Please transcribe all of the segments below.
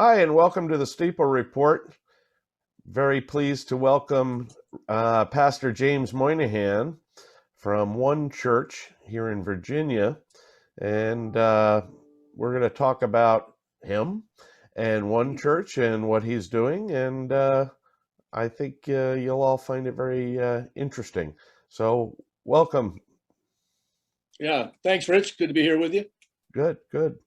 Hi, and welcome to the Steeple Report. Very pleased to welcome Pastor James Moynihan from One Church here in Virginia. And we're going to talk about him and One Church and what he's doing. And I think you'll all find it very interesting. So welcome. Yeah, thanks, Rich. Good to be here with you. Good, good.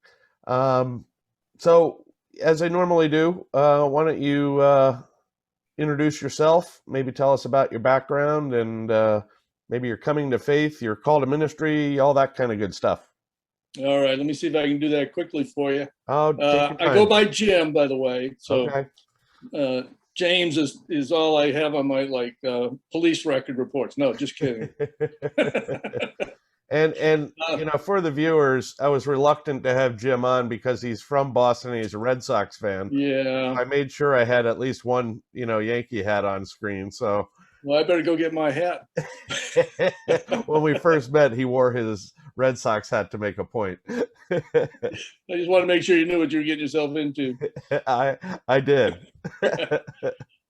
So as I normally do, why don't you introduce yourself, maybe tell us about your background and maybe your coming to faith, your call to ministry, all that kind of good stuff. All right, let me see if I can do that quickly for you. Oh, take your time. I go by Jim, by the way. So Okay. James is all I have on my police record reports. No, just kidding. And for the viewers, I was reluctant to have Jim on because he's from Boston and he's a Red Sox fan. Yeah. I made sure I had at least one, Yankee hat on screen. So well, I better go get my hat. When we first met, he wore his Red Sox hat to make a point. I just want to make sure you knew what you were getting yourself into. I did.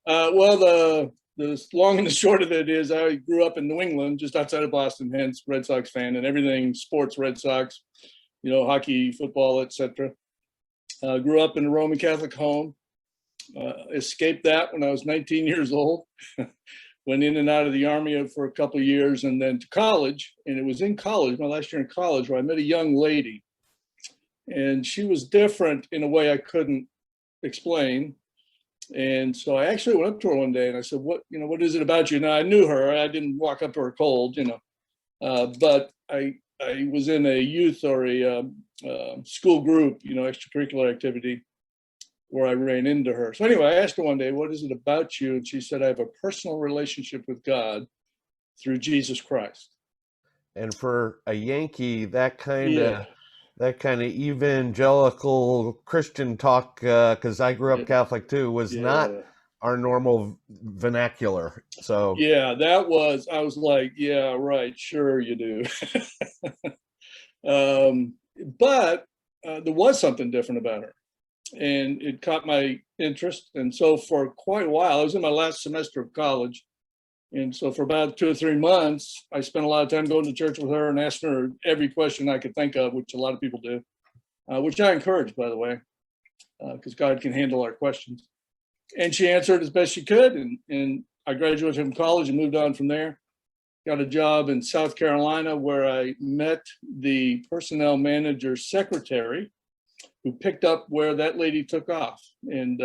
Well, the long and the short of it is I grew up in New England, just outside of Boston, hence Red Sox fan, and everything sports Red Sox, hockey, football, etc. Grew up in a Roman Catholic home, escaped that when I was 19 years old, went in and out of the Army for a couple of years, and then to college. And it was in college, my last year in college, where I met a young lady. And she was different in a way I couldn't explain. And so I actually went up to her one day and I said, what is it about you? Now I knew her, I didn't walk up to her cold, but I was in a youth or a school group, extracurricular activity where I ran into her. So anyway, I asked her one day, what is it about you? And she said, I have a personal relationship with God through Jesus Christ. And for a Yankee, that kind of evangelical Christian talk, because I grew up Catholic too, was not our normal vernacular. So yeah, I was like, yeah, right, sure you do. But there was something different about her, and it caught my interest. And so for quite a while, I was in my last semester of college. And so for about 2 or 3 months, I spent a lot of time going to church with her and asking her every question I could think of, which a lot of people do, which I encourage, by the way, because God can handle our questions. And she answered as best she could. And I graduated from college and moved on from there. Got a job in South Carolina where I met the personnel manager's secretary, who picked up where that lady took off, and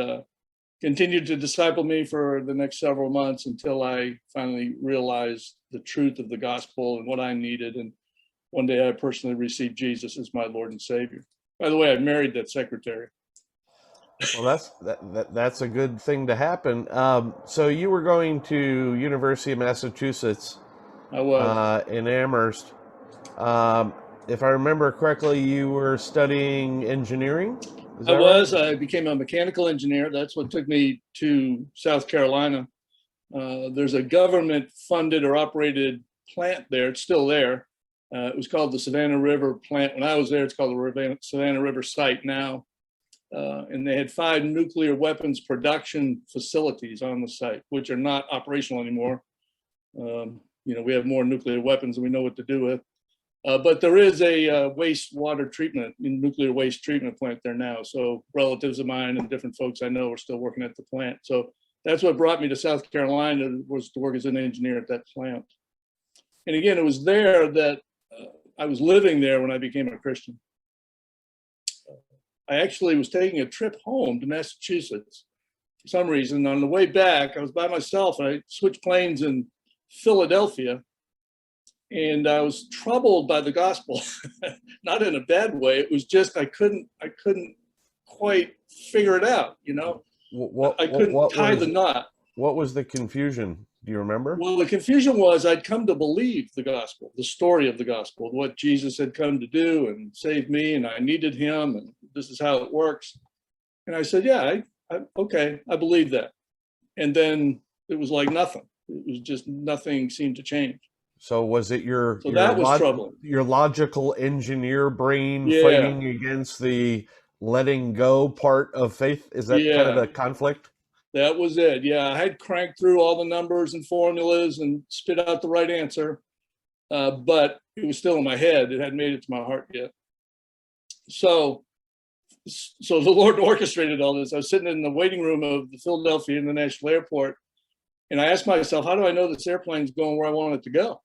continued to disciple me for the next several months until I finally realized the truth of the gospel and what I needed. And one day I personally received Jesus as my Lord and Savior. By the way, I married that secretary. Well, that's a good thing to happen. So you were going to University of Massachusetts. I was. In Amherst. If I remember correctly, you were studying engineering? I was. Right? I became a mechanical engineer. That's what took me to South Carolina. There's a government-funded or operated plant there. It's still there. It was called the Savannah River plant. When I was there, it's called the Savannah River site now. And they had 5 nuclear weapons production facilities on the site, which are not operational anymore. We have more nuclear weapons than we know what to do with. But there is a wastewater treatment, nuclear waste treatment plant there now. So relatives of mine and different folks I know are still working at the plant. So that's what brought me to South Carolina, was to work as an engineer at that plant. And again, it was there that I was living there when I became a Christian. I actually was taking a trip home to Massachusetts for some reason. On the way back, I was by myself and I switched planes in Philadelphia. And I was troubled by the gospel, not in a bad way. It was just I couldn't quite figure it out. I couldn't tie the knot. What was the confusion? Do you remember? Well, the confusion was I'd come to believe the gospel, the story of the gospel, what Jesus had come to do and save me, and I needed him, and this is how it works. And I said, yeah, okay, I believe that. And then it was like nothing. It was just nothing seemed to change. So was it your that was troubling. Your logical engineer brain fighting against the letting go part of faith? Is that kind of Yeah, the conflict? that was it. Yeah, I had cranked through all the numbers and formulas and spit out the right answer, but it was still in my head. It hadn't made it to my heart yet. So the Lord orchestrated all this. I was sitting in the waiting room of the Philadelphia International Airport, and I asked myself, how do I know this airplane's going where I want it to go?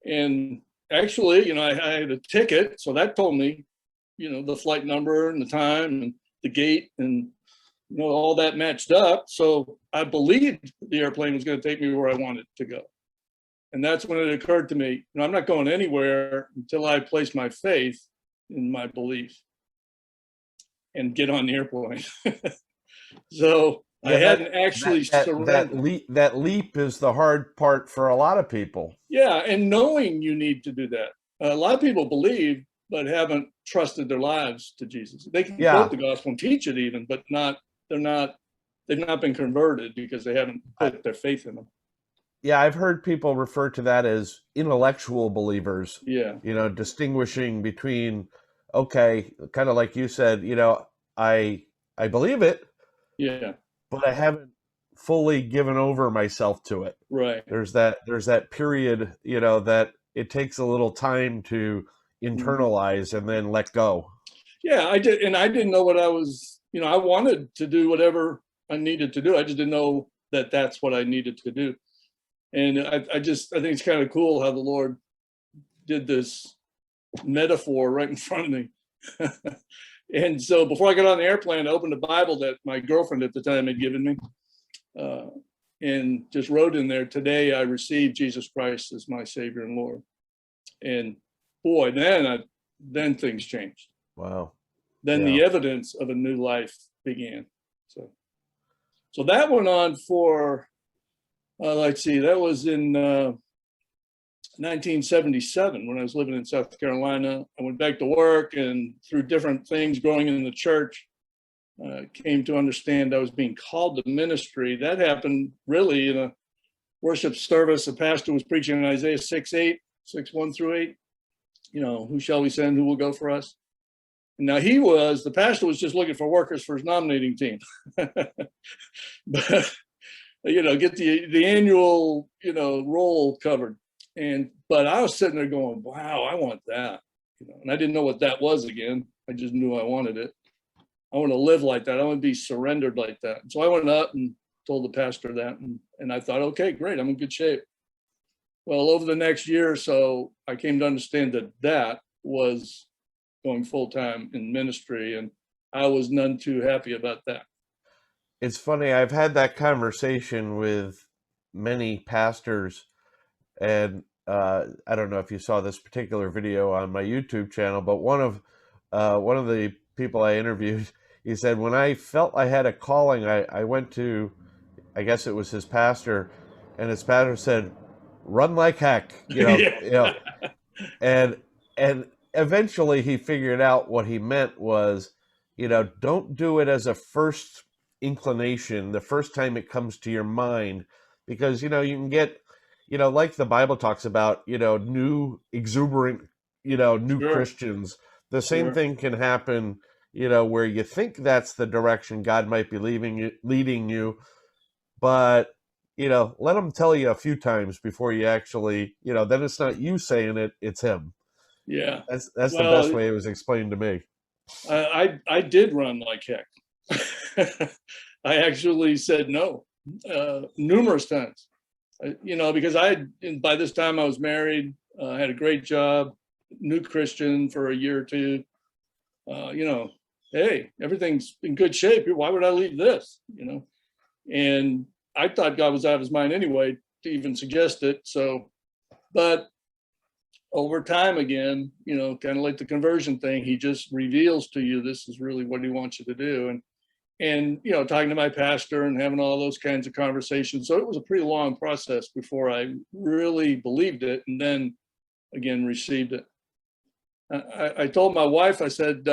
And actually, I had a ticket, so that told me, the flight number and the time and the gate, and all that matched up. So I believed the airplane was going to take me where I wanted to go. And that's when it occurred to me, I'm not going anywhere until I place my faith in my belief and get on the airplane. So I hadn't actually surrendered. That leap is the hard part for a lot of people. Yeah, and knowing you need to do that. A lot of people believe, but haven't trusted their lives to Jesus. They can quote the gospel and teach it even, but they've not been converted because they haven't put their faith in them. Yeah, I've heard people refer to that as intellectual believers. Yeah. Distinguishing between, okay, kind of like you said, I believe it. Yeah. But I haven't fully given over myself to it. Right. There's that period, that it takes a little time to internalize and then let go. Yeah, I did, and I didn't know what I was. I wanted to do whatever I needed to do. I just didn't know that that's what I needed to do. And I think it's kind of cool how the Lord did this metaphor right in front of me. And so before I got on the airplane, I opened a Bible that my girlfriend at the time had given me, and just wrote in there, "Today I received Jesus Christ as my Savior and Lord." And boy, then things changed. Wow. Then the evidence of a new life began. So that went on for, let's see, that was in 1977 when I was living in South Carolina. I went back to work, and through different things growing in the church, came to understand I was being called to ministry. That happened really in a worship service. A pastor was preaching in Isaiah 6:1-8. Who shall we send? Who will go for us? Now the pastor was just looking for workers for his nominating team. But, get the annual, role covered. But I was sitting there going, wow, I want that. And I didn't know what that was again. I just knew I wanted it. I want to live like that. I want to be surrendered like that. And so I went up and told the pastor that, and I thought, okay, great, I'm in good shape. Well, over the next year or so, I came to understand that was going full-time in ministry, and I was none too happy about that. It's funny, I've had that conversation with many pastors, and I don't know if you saw this particular video on my YouTube channel, but one of the people I interviewed, he said, when I felt I had a calling, I went to, I guess it was his pastor, and his pastor said, "Run like heck," and eventually he figured out what he meant was, don't do it as a first inclination, the first time it comes to your mind, because, you can get, like the Bible talks about, new exuberant, new Christians. The same thing can happen, where you think that's the direction God might be leading you, but, let him tell you a few times before you actually, then it's not you saying it, it's him. Yeah. That's the best way it was explained to me. I did run like heck. I actually said no numerous times, because by this time I was married, had a great job, new Christian for a year or two. Hey, everything's in good shape. Why would I leave this? And I thought God was out of his mind anyway to even suggest it. So, but over time again, kind of like the conversion thing, he just reveals to you, this is really what he wants you to do. And talking to my pastor and having all those kinds of conversations. So it was a pretty long process before I really believed it, and then again received it. I told my wife, I said,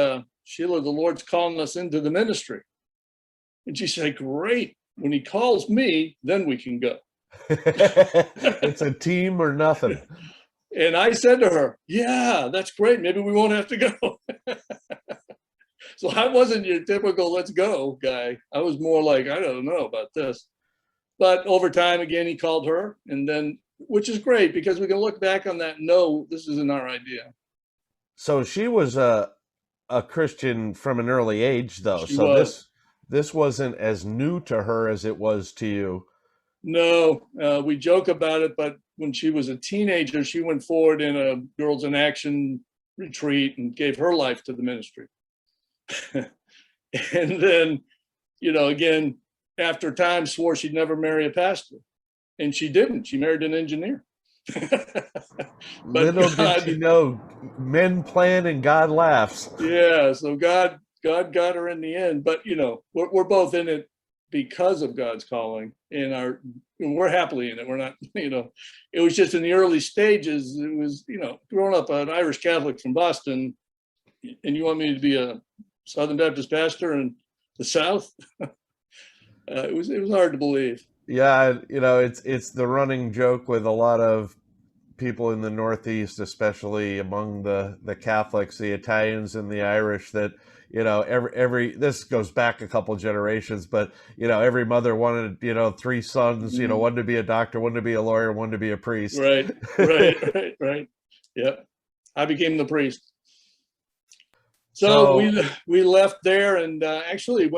"Sheila, the Lord's calling us into the ministry." And she said, "Great. When he calls me, then we can go." It's a team or nothing. And I said to her, "Yeah, that's great. Maybe we won't have to go." So I wasn't your typical let's go guy. I was more like, I don't know about this. But over time, again, he called her, and then, which is great because we can look back on that. No, this isn't our idea. So she was a Christian from an early age, though. She So was. this wasn't as new to her as it was to you. No, we joke about it, but when she was a teenager, she went forward in a Girls in Action retreat and gave her life to the ministry. And then, again, after time, swore she'd never marry a pastor. And she didn't. She married an engineer. But Little did she know, men plan and God laughs. Yeah, so God got her in the end. But we're both in it because of God's calling, and we're happily in it. We're not, it was just in the early stages. It was, growing up an Irish Catholic from Boston, and you want me to be a Southern Baptist pastor in the South? It was hard to believe. Yeah, it's the running joke with a lot of people in the Northeast, especially among the Catholics, the Italians and the Irish, that every this goes back a couple generations, but every mother wanted three sons, one to be a doctor, one to be a lawyer, one to be a priest. Right. Yeah, I became the priest. So we left there and actually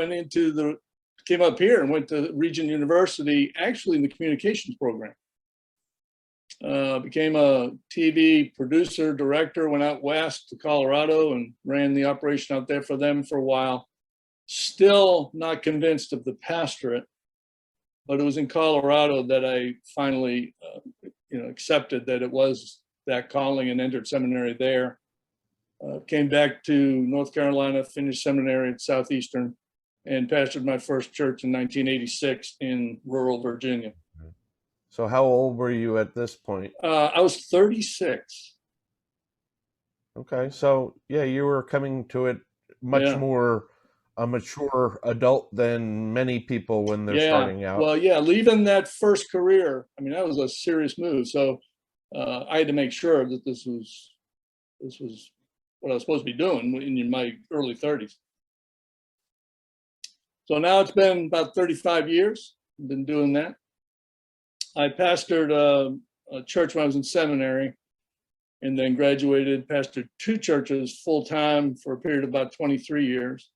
came up here and went to Regent University, actually in the communications program. Became a TV producer, director, went out west to Colorado and ran the operation out there for them for a while. Still not convinced of the pastorate, but it was in Colorado that I finally, accepted that it was that calling and entered seminary there. Came back to North Carolina, finished seminary at Southeastern, and pastored my first church in 1986 in rural Virginia. So how old were you at this point? I was 36. Okay, so yeah, you were coming to it much more a mature adult than many people when they're starting out. Well, leaving that first career, I mean, that was a serious move. So I had to make sure that this was what I was supposed to be doing in my early 30s. So now it's been about 35 years. I've been doing that. I pastored a church when I was in seminary, and then graduated, pastored 2 churches full-time for a period of about 23 years.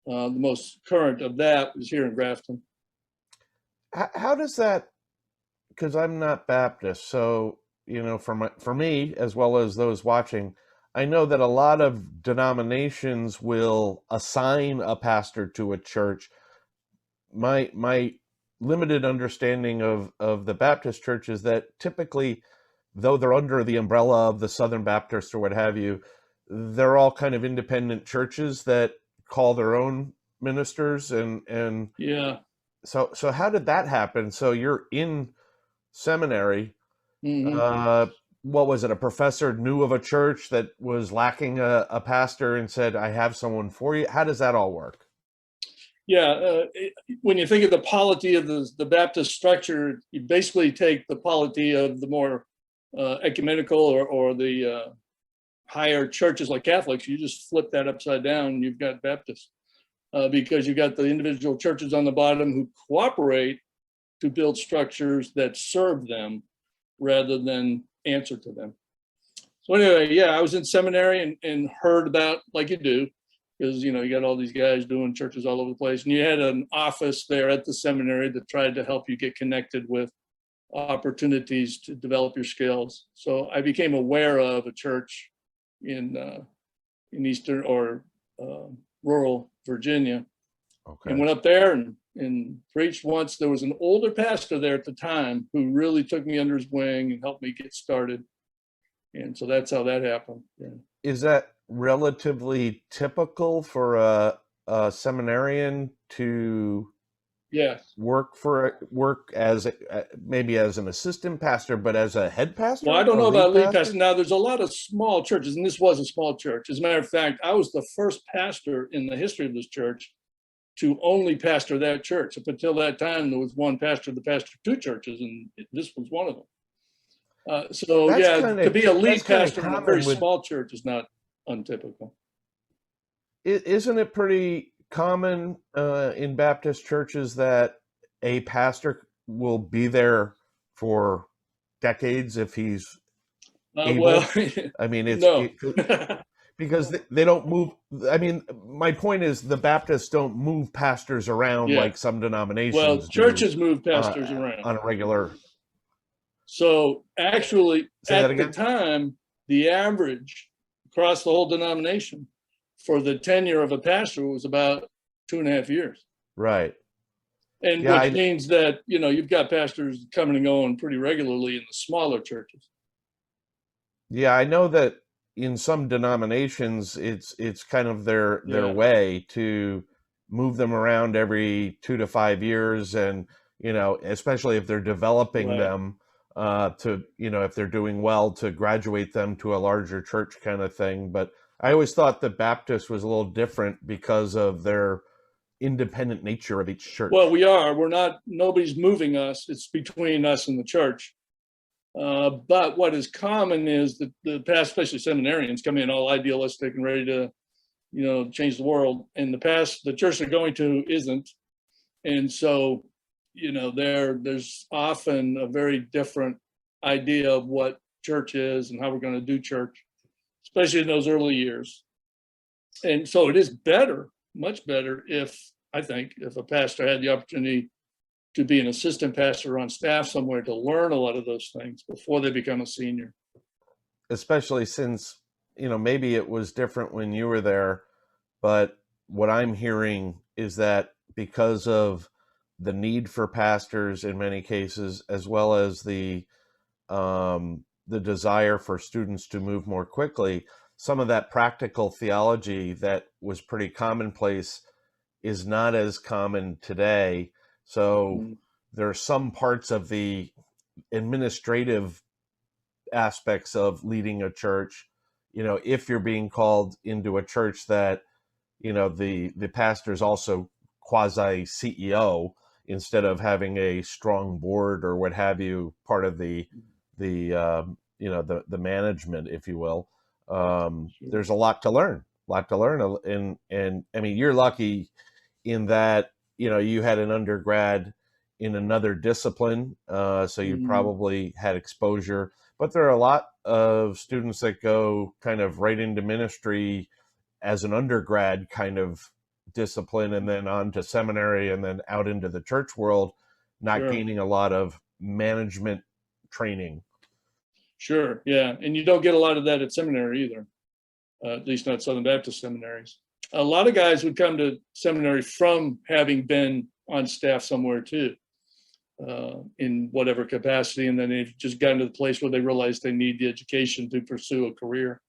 The most current of that was here in Grafton. How does that, because I'm not Baptist, so, for me, as well as those watching, I know that a lot of denominations will assign a pastor to a church. My limited understanding of the Baptist church is that typically, though they're under the umbrella of the Southern Baptist or what have you, they're all kind of independent churches that call their own ministers. And yeah. So how did that happen? So you're in seminary. Mm-hmm. What was it? A professor knew of a church that was lacking a pastor and said, I have someone for you. How does that all work? Yeah, when you think of the polity of the Baptist structure, you basically take the polity of the more ecumenical or the higher churches like Catholics. You just flip that upside down and you've got Baptists, because you've got the individual churches on the bottom who cooperate to build structures that serve them rather than answer to them. So anyway, I was in seminary and heard about, like you do, because you got all these guys doing churches all over the place, and you had an office there at the seminary that tried to help you get connected with opportunities to develop your skills. So I became aware of a church in eastern or rural Virginia, and went up there and preached once. There was an older pastor there at the time who really took me under his wing and helped me get started, and so that's how that happened. Yeah. Is that relatively typical for a seminarian to work as maybe as an assistant pastor, but as a head pastor? Well, I don't know about lead pastor. Now, there's a lot of small churches, and this was a small church. As a matter of fact, I was the first pastor in the history of this church to only pastor that church. Up until that time, there was one pastor that pastored 2 churches, and this was one of them. To be a lead pastor in a very small church is not untypical. Isn't it pretty common in Baptist churches that a pastor will be there for decades if he's Well, able? I mean, no. because they don't move. I mean, my point is the Baptists don't move pastors around Yeah. like some Well, denominations do churches move pastors around. on a regular. So actually, Say that at the again. time, the average across the whole denomination for the tenure of a pastor was about 2.5 years. Right. And Yeah. which means that, you've got pastors coming and going pretty regularly in the smaller churches. Yeah, I know that in some denominations it's kind of their Yeah. way to move them around every 2 to 5 years, and especially if they're developing Right. them to if they're doing well, to graduate them to a larger church kind of thing. But I always thought the Baptist was a little different because of their independent nature of each Well, church. we're not, nobody's moving us. It's between us and the church. But what is common is that the past, especially seminarians, come in all idealistic and ready to, change the world. And the church they're going to isn't. And so, there's often a very different idea of what church is and how we're going to do church, especially in those early years. And so it is better, much better, I think, if a pastor had the opportunity to be an assistant pastor on staff somewhere to learn a lot of those things before they become a senior. Especially since maybe it was different when you were there, but what I'm hearing is that because of the need for pastors in many cases, as well as the desire for students to move more quickly, some of that practical theology that was pretty commonplace is not as common today. So there are some parts of the administrative aspects of leading a church, if you're being called into a church that, the pastor's also quasi CEO, instead of having a strong board or what have you, part of the management, if you will. There's a lot to learn, and I mean, you're lucky in that you had an undergrad in another discipline, so you probably had exposure. But there are a lot of students that go kind of right into ministry as an undergrad kind of discipline, and then on to seminary, and then out into the church world, not gaining a lot of management training. Sure, yeah. And you don't get a lot of that at seminary either, at least not Southern Baptist seminaries. A lot of guys would come to seminary from having been on staff somewhere too, in whatever capacity, and then they've just gotten to the place where they realize they need the education to pursue a career.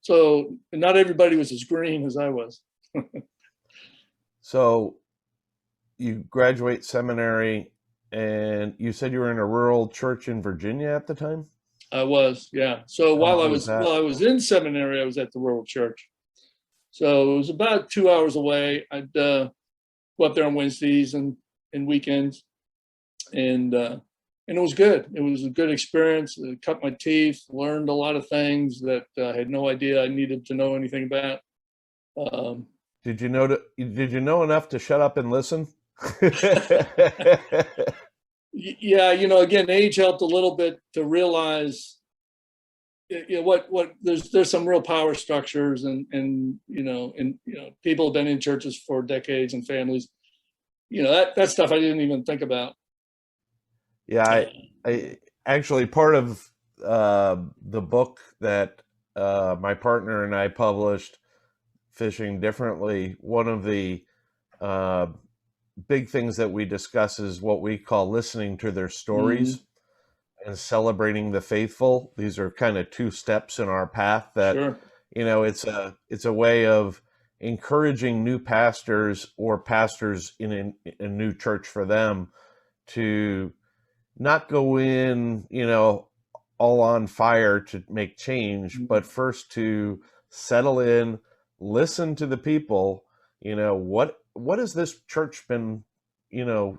So not everybody was as green as I was. So you graduate seminary, and you said you were in a rural church in Virginia at the time? I was, yeah. So How while I long was that? in seminary, I was at the rural church. So it was about 2 hours away. I'd go up there on Wednesdays and weekends, and it was good. It was a good experience. It cut my teeth, learned a lot of things that I had no idea I needed to know anything about. Did you know enough to shut up and listen? Yeah, again, age helped a little bit to realize, what there's some real power structures, and people have been in churches for decades, and families, that stuff I didn't even think about. Yeah, I actually, part of the book that my partner and I published, Fishing Differently, one of the big things that we discuss is what we call listening to their stories and celebrating the faithful. These are kind of two steps in our path that, Sure. It's a way of encouraging new pastors or pastors in a new church for them to not go in, all on fire to make change, but first to settle in, listen to the people. What has this church been,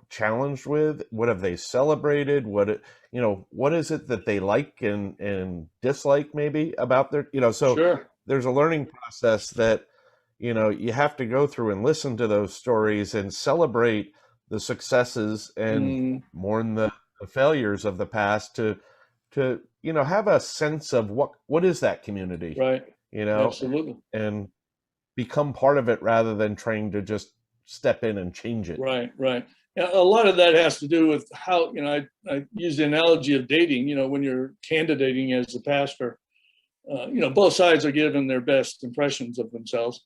challenged with? What have they celebrated? What is it that they like and dislike maybe about their, so Sure. there's a learning process that, you have to go through and listen to those stories and celebrate the successes and Mm, mourn the failures of the past to have a sense of what is that community, right. you know, Absolutely. and become part of it rather than trying to just step in and change it. Right, right. Yeah, a lot of that has to do with how, I use the analogy of dating, when you're candidating as a pastor, both sides are given their best impressions of themselves.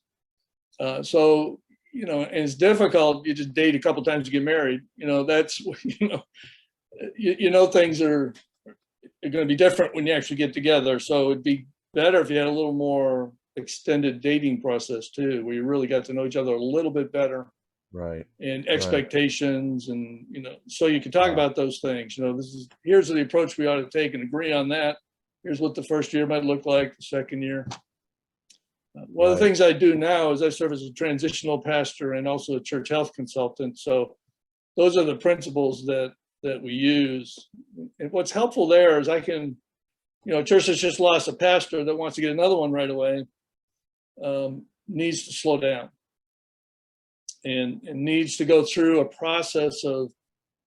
So, and it's difficult. You just date a couple times to get married. That's, things are going to be different when you actually get together. So it'd be better if you had a little more extended dating process too, where you really got to know each other a little bit better, Right. and Right. expectations, and so you can talk Wow. about those things. Here's the approach we ought to take and agree on that. Here's what the first year might look like, the second year. One of the Right. things I do now is I serve as a transitional pastor and also a church health consultant. So those are the principles that we use. And what's helpful there is I can, a church that's just lost a pastor that wants to get another one right away, needs to slow down and needs to go through a process of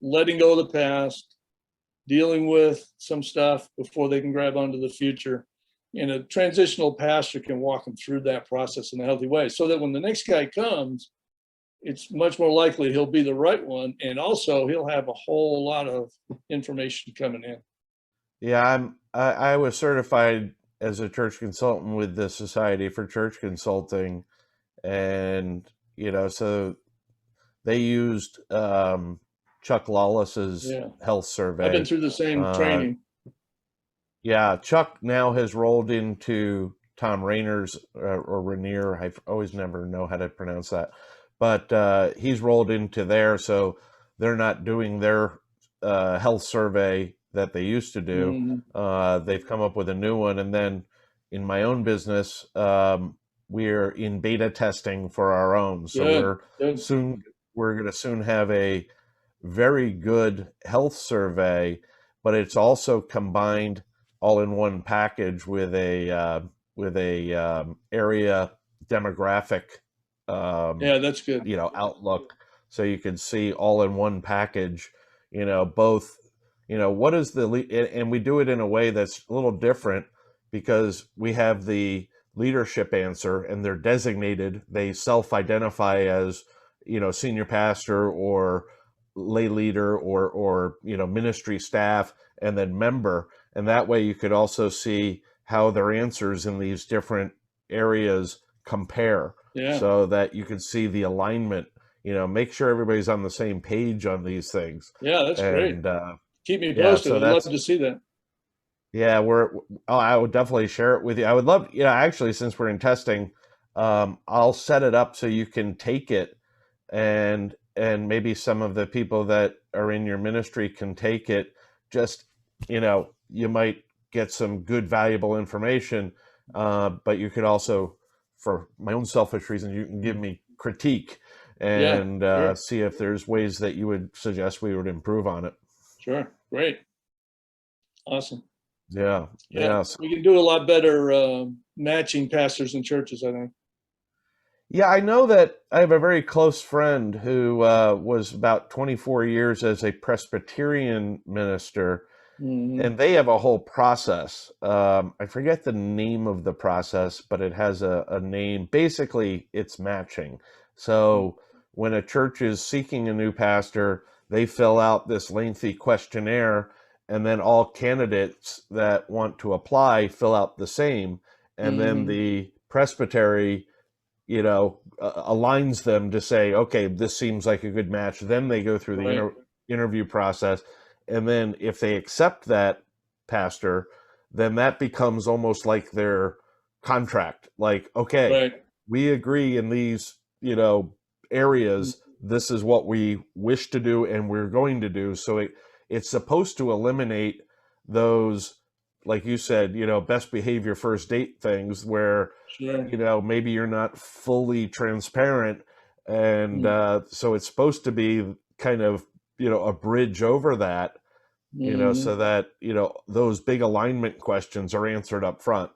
letting go of the past, dealing with some stuff before they can grab onto the future. And a transitional pastor can walk them through that process in a healthy way, so that when the next guy comes, it's much more likely he'll be the right one. And also he'll have a whole lot of information coming in. Yeah, I was certified as a church consultant with the Society for Church Consulting, and so they used Chuck Lawless's Yeah. health I've been survey. through the same Uh, training. yeah, Chuck now has rolled into Tom Rainer's or Rainier. I always never know how to pronounce that, but he's rolled into there, so they're not doing their health survey that they used to do. Mm, They've come up with a new one, and then in my own business, we're in beta testing for our own. So good, good. we're going to soon have a very good health survey, but it's also combined all in one package with a area demographic um, Yeah, that's good. outlook, so you can see all in one package, both, what is and we do it in a way that's a little different because we have the leadership answer, and they're designated, they self-identify as senior pastor or lay leader or ministry staff, and then member. And that way you could also see how their answers in these different areas compare, Yeah, so that you can see the alignment, make sure everybody's on the same page on these things. yeah, that's great. And Keep me yeah, posted. so I'd love that's, to see that. yeah, I would definitely share it with you. I would love, actually, since we're in testing, I'll set it up so you can take it, and maybe some of the people that are in your ministry can take it. Just, you might get some good, valuable information, but you could also, for my own selfish reasons, you can give me critique Yeah, and sure, see if there's ways that you would suggest we would improve on it. sure. Great. Awesome. Yeah, Yeah, yeah. we can do a lot better matching pastors and churches, I think. Yeah, I know that I have a very close friend who was about 24 years as a Presbyterian minister, Hmm. and they have a whole process. I forget the name of the process, but it has a name. Basically, it's matching. So when a church is seeking a new pastor, they fill out this lengthy questionnaire, and then all candidates that want to apply fill out the same. And then Hmm. the presbytery aligns them to say, okay, this seems like a good match. Then they go through the Right, interview process. And then if they accept that pastor, then that becomes almost like their contract. Like, okay, right. we agree in these, areas. This is what we wish to do and we're going to do. So it's supposed to eliminate those, like you said, best behavior first date things where Sure. maybe you're not fully transparent, and so it's supposed to be kind of a bridge over that, Hmm. so that those big alignment questions are answered up front.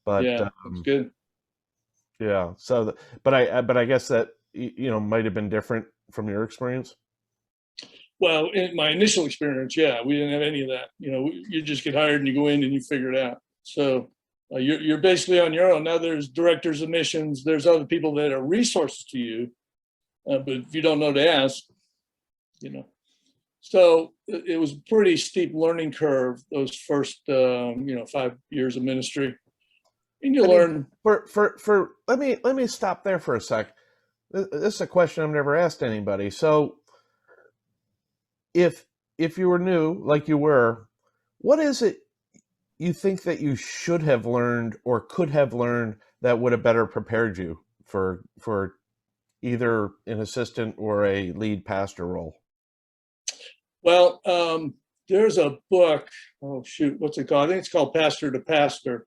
But Yeah, that's good. Yeah. So, but I guess that, might have been different from your experience. Well, in my initial experience, yeah, we didn't have any of that. You just get hired and you go in and you figure it out. So you're basically on your own. Now there's directors of missions, there's other people that are resources to you, but if you don't know to ask, you know. So it was a pretty steep learning curve those first 5 years of ministry, and you I mean, learn. for let me stop there for a sec. This is a question I've never asked anybody. So, if you were new, like you were, what is it you think that you should have learned or could have learned that would have better prepared you for either an assistant or a lead pastor role? Well, there's a book. Oh shoot, what's it called? I think it's called Pastor to Pastor.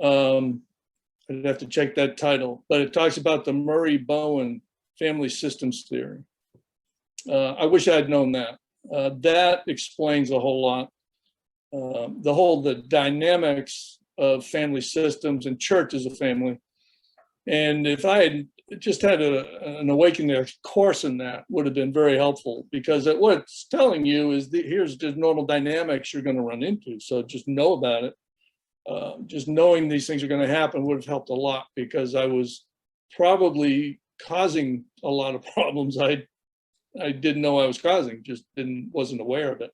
Um, I'd have to check that title, but it talks about the Murray Bowen family systems theory. I wish I'd known that. That explains a whole lot. The dynamics of family systems and church as a family. And if I had just had an awakening course in that, would have been very helpful, because what it's telling you is here's the normal dynamics you're going to run into. So just know about it. Just knowing these things are going to happen would have helped a lot, because I was probably causing a lot of problems I didn't know I was causing, just wasn't aware of it,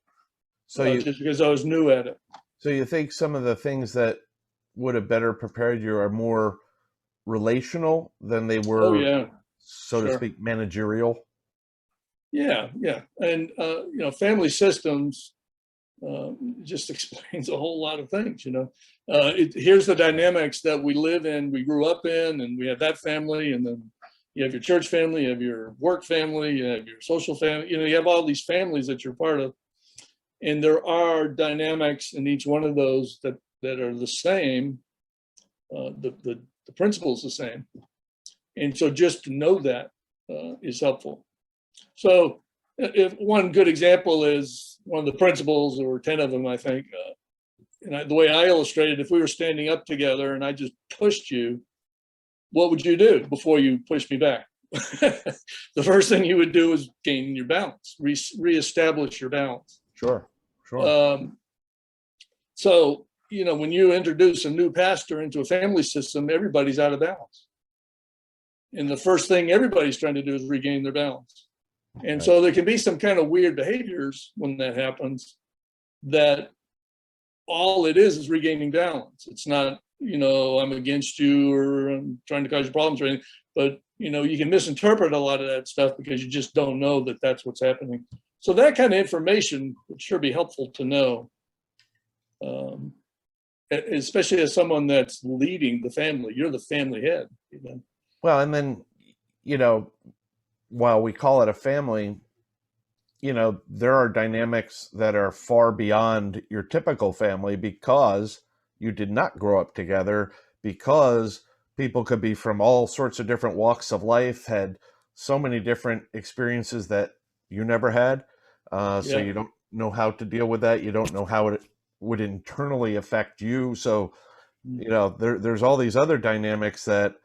So you just because I was new at it. so you think some of the things that would have better prepared you are more relational than they Oh were, yeah, so to sure. speak, managerial? Yeah, yeah, and family systems just explains a whole lot of things. Here's the dynamics that we live in, we grew up in, and we have that family, and then you have your church family, you have your work family, you have your social family. You have all these families that you're part of, and there are dynamics in each one of those that are the same. The principle is the same, and so just to know that is helpful. So, if one good example is one of the principles, or 10 of them, I think, the way I illustrated, if we were standing up together and I just pushed you, what would you do before you pushed me back? The first thing you would do is gain your balance, reestablish your balance. Sure, sure. Um, so, when you introduce a new pastor into a family system, everybody's out of balance. And the first thing everybody's trying to do is regain their balance. And Right. so there can be some kind of weird behaviors when that happens, that all it is regaining balance. It's not, I'm against you or I'm trying to cause you problems or anything, but, you can misinterpret a lot of that stuff because you just don't know that that's what's happening. So that kind of information would sure be helpful to know, especially as someone that's leading the family. You're the family head. Well, and then, you know, while we call it a family, there are dynamics that are far beyond your typical family because you did not grow up together, because people could be from all sorts of different walks of life, had so many different experiences that you never had. So Yeah. you don't know how to deal with that. You don't know how it would internally affect you. So, there's all these other dynamics that,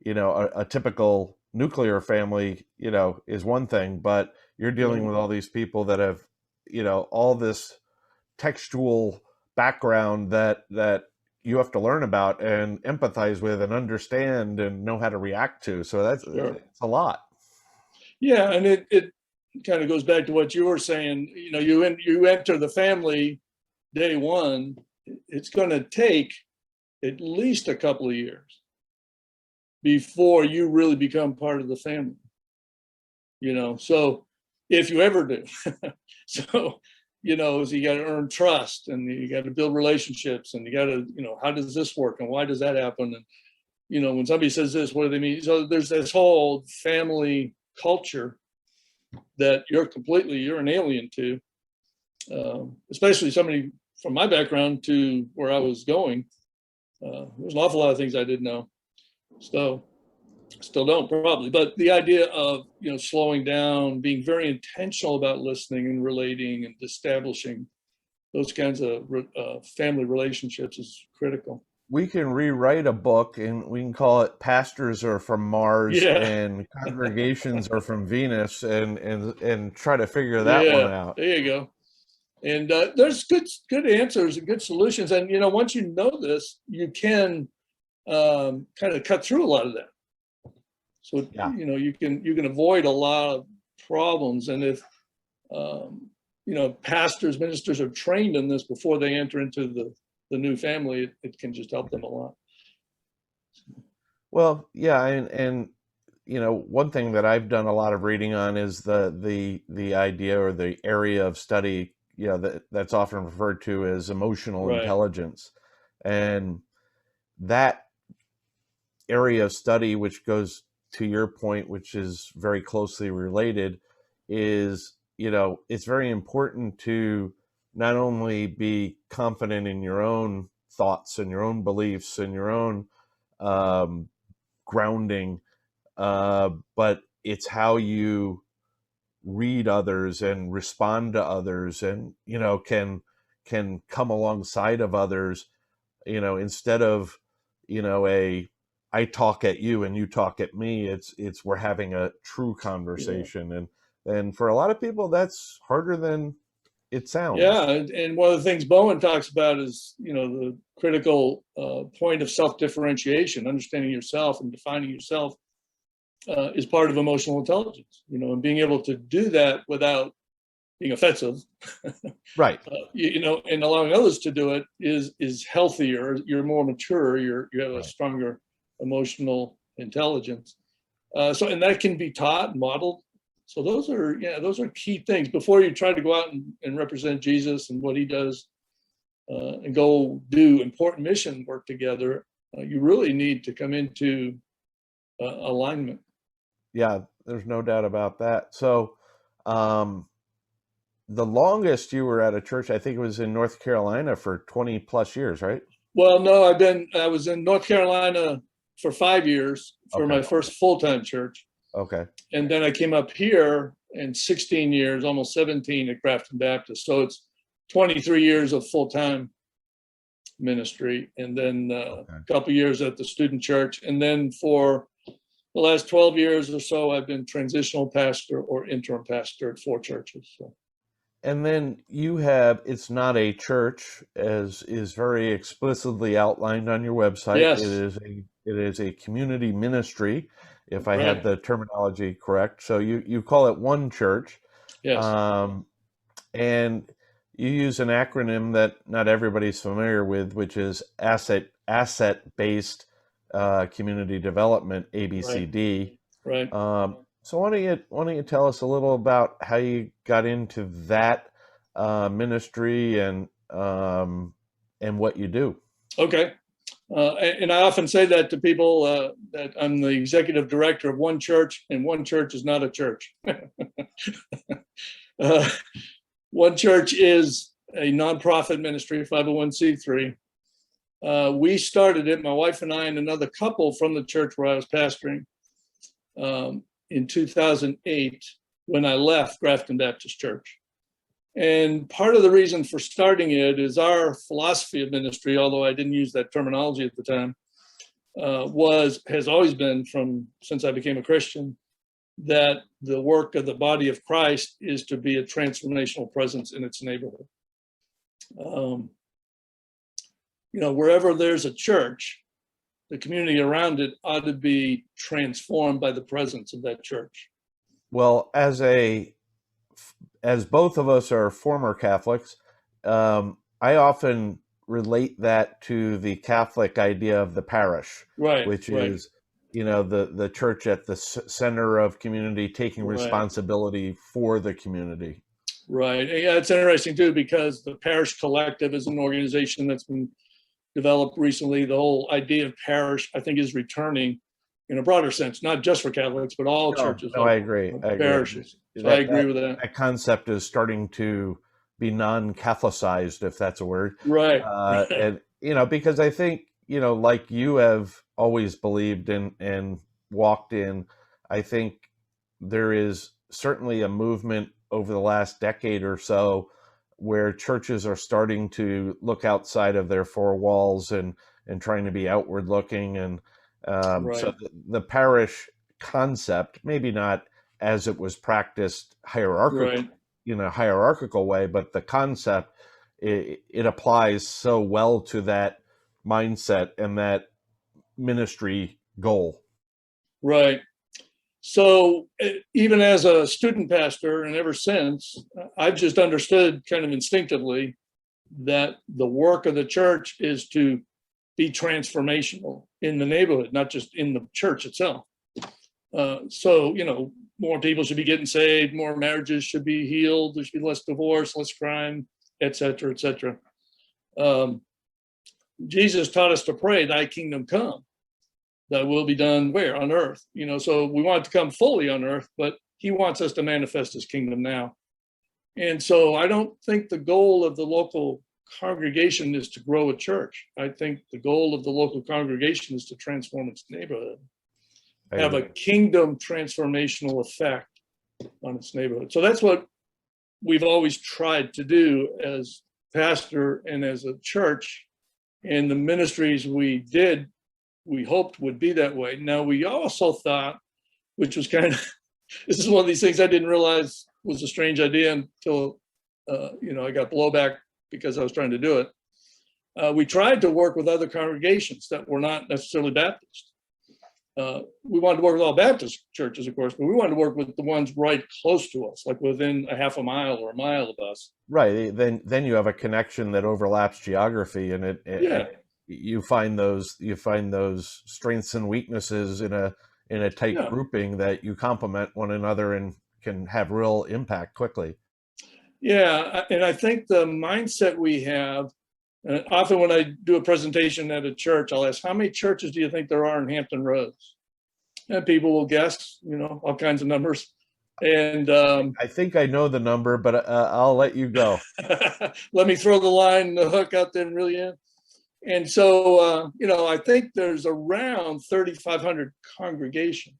a typical nuclear family, is one thing, but you're dealing Right. with all these people that have, all this textual background that you have to learn about and empathize with and understand and know how to react to. So Sure. it's a lot. Yeah, and it kind of goes back to what you were saying. You enter the family day one. It's going to take at least a couple of years before you really become part of the family. So if you ever do, so so you got to earn trust, and you got to build relationships, and you got to how does this work and why does that happen, and when somebody says this, what do they mean? So there's this whole family culture that you're an alien to, especially somebody from my background to where I was going. There's an awful lot of things I didn't know, so still don't probably. But the idea of slowing down, being very intentional about listening and relating and establishing those kinds of family relationships is critical. we can rewrite a book and we can call it "Pastors Are from Mars" Yeah, and "Congregations Are from Venus," and try to figure that one yeah, out. there you go. And there's good answers and good solutions. And once you know this, you can kind of cut through a lot of that. So Yeah. you can avoid a lot of problems. And if pastors, ministers are trained in this before they enter into the new family, it can just help them a lot. Well, yeah, and one thing that I've done a lot of reading on is the idea or the area of study, that's often referred to as emotional Right. intelligence. And that area of study, which goes to your point, which is very closely related, is, it's very important to not only be confident in your own thoughts and your own beliefs and your own um, grounding, but it's how you read others and respond to others, and can come alongside of others, instead of a I talk at you and you talk at me. It's we're having a true Yeah. conversation, and for a lot of people that's harder than it Yeah, sounds. and one of the things Bowen talks about is, the critical point of self-differentiation, understanding yourself and defining yourself is part of emotional intelligence, and being able to do that without being offensive, Right. and allowing others to do it is healthier. You're more mature. You have a Right. stronger emotional intelligence. And that can be taught and modeled. So those are key things before you try to go out and represent Jesus and what he does, and go do important mission work together. You really need to come into alignment. Yeah, there's no doubt about that. So um the longest you were at a church, I think it was in North Carolina for 20 plus years, right? Well, no, I was in North Carolina for 5 years for Okay. my first full-time church. Okay. And then I came up here in 16 years, almost 17 at Grafton Baptist. So it's 23 years of full-time ministry, and then a Okay. couple years at the student church. And then for the last 12 years or so, I've been transitional pastor or interim pastor at 4 churches. So. And then it's not a church, as is very explicitly outlined on your website. It Yes, is a community ministry, if I have right. the terminology correct. So you call it one church, Yes, um, and you use an acronym that not everybody's familiar with, which is asset based community development, right, ABCD. right. So why don't you tell us a little about how you got into that ministry and what you do? Okay. And I often say that to people, that I'm the executive director of one church, and one church is not a church. uh, One church is a nonprofit ministry, 501c3. We started it, my wife and I and another couple from the church where I was pastoring, in 2008 when I left Grafton Baptist Church. And part of the reason for starting it is our philosophy of ministry, although I didn't use that terminology at the time, has always been, from since I became a Christian, that the work of the body of Christ is to be a transformational presence in its neighborhood. Wherever there's a church, the community around it ought to be transformed by the presence of that church. Well, as both of us are former Catholics, I often relate that to the Catholic idea of the parish, Right, which right, is, the church at the center of community, taking right, responsibility for the community. right. And yeah, it's interesting too, because the Parish Collective is an organization that's been developed recently. The whole idea of parish, I think, is returning in a broader sense, not just for Catholics, but all No, churches no, I agree. of I agree. parishes. So I That agree that with that. that concept is starting to be non-Catholicized, if that's a word. Right, right, And because I think, like you have always believed and walked in, I think there is certainly a movement over the last decade or so where churches are starting to look outside of their four walls and trying to be outward looking. And so Right. the parish concept, maybe not as it was practiced hierarchical, Right. in a hierarchical way, but the concept, it applies so well to that mindset and that ministry goal. Right. So even as a student pastor and ever since, I've just understood kind of instinctively that the work of the church is to be transformational in the neighborhood, not just in the church itself. So, more people should be getting saved, more marriages should be healed, there should be less divorce, less crime, et cetera, et cetera. Jesus taught us to pray, thy kingdom come, thy will be done where? On earth. So we want it to come fully on earth, but he wants us to manifest his kingdom now. And so I don't think the goal of the local congregation is to grow a church. I think the goal of the local congregation is to transform its neighborhood, have a kingdom transformational effect on its neighborhood. So that's what we've always tried to do as pastor and as a church. And the ministries we did, we hoped would be that way. Now, we also thought, which was kind of, this is one of these things I didn't realize was a strange idea until, I got blowback because I was trying to do it. We tried to work with other congregations that were not necessarily Baptist. We wanted to work with all Baptist churches, of course, but we wanted to work with the ones right close to us, like within a half a mile or a mile of us. Right. Then you have a connection that overlaps geography, and Yeah. you find those strengths and weaknesses in a tight Yeah. grouping that you complement one another and can have real impact quickly. Yeah, and I think the mindset we have, and often when I do a presentation at a church, I'll ask, how many churches do you think there are in Hampton Roads? And people will guess, all kinds of numbers. And I think I know the number, but I'll let you go. let me throw the hook out there and reel you in. And so, I think there's around 3,500 congregations,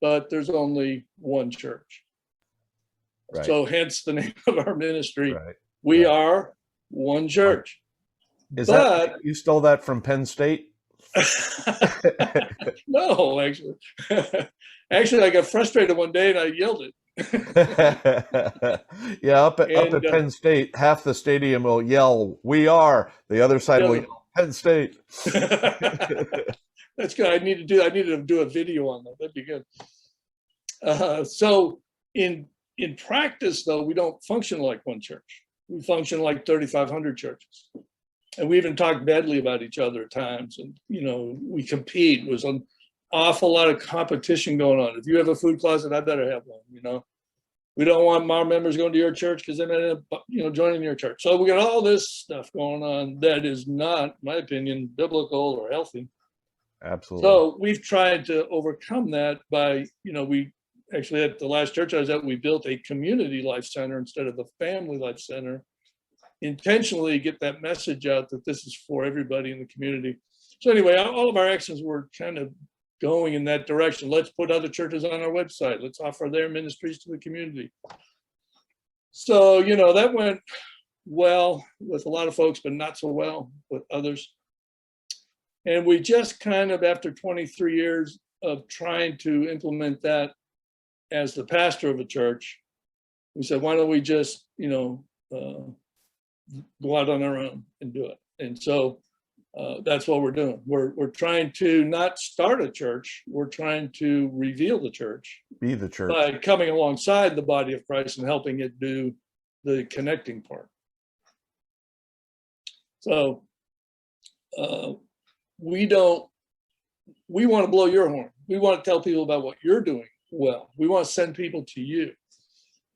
but there's only one church. Right. So hence the name of our ministry. Right. We are one church. Is that you stole that from Penn State? No, actually. Actually, I got frustrated one day and I yelled it. Yeah, up at Penn State, half the stadium will yell, "We are." The other side will yell, "Penn State." That's good. I needed to do a video on that. That'd be good. So in practice, though, we don't function like one church. We function like 3,500 churches. And we even talk badly about each other at times. And, we compete. There's an awful lot of competition going on. If you have a food closet, I better have one, We don't want our members going to your church because they may end up, joining your church. So we got all this stuff going on that is not, in my opinion, biblical or healthy. Absolutely. So we've tried to overcome that by, we actually at the last church I was at, we built a community life center instead of the family life center, intentionally get that message out that this is for everybody in the community. So anyway, all of our actions were kind of going in that direction. Let's put other churches on our website. Let's offer their ministries to the community. So, that went well with a lot of folks, but not so well with others. And we just kind of, after 23 years of trying to implement that as the pastor of a church, we said, why don't we just, go out on our own and do it. And so that's what we're doing. We're trying to not start a church. We're trying to reveal the church. Be the church. By coming alongside the body of Christ and helping it do the connecting part. So we want to blow your horn. We want to tell people about what you're doing well. We want to send people to you.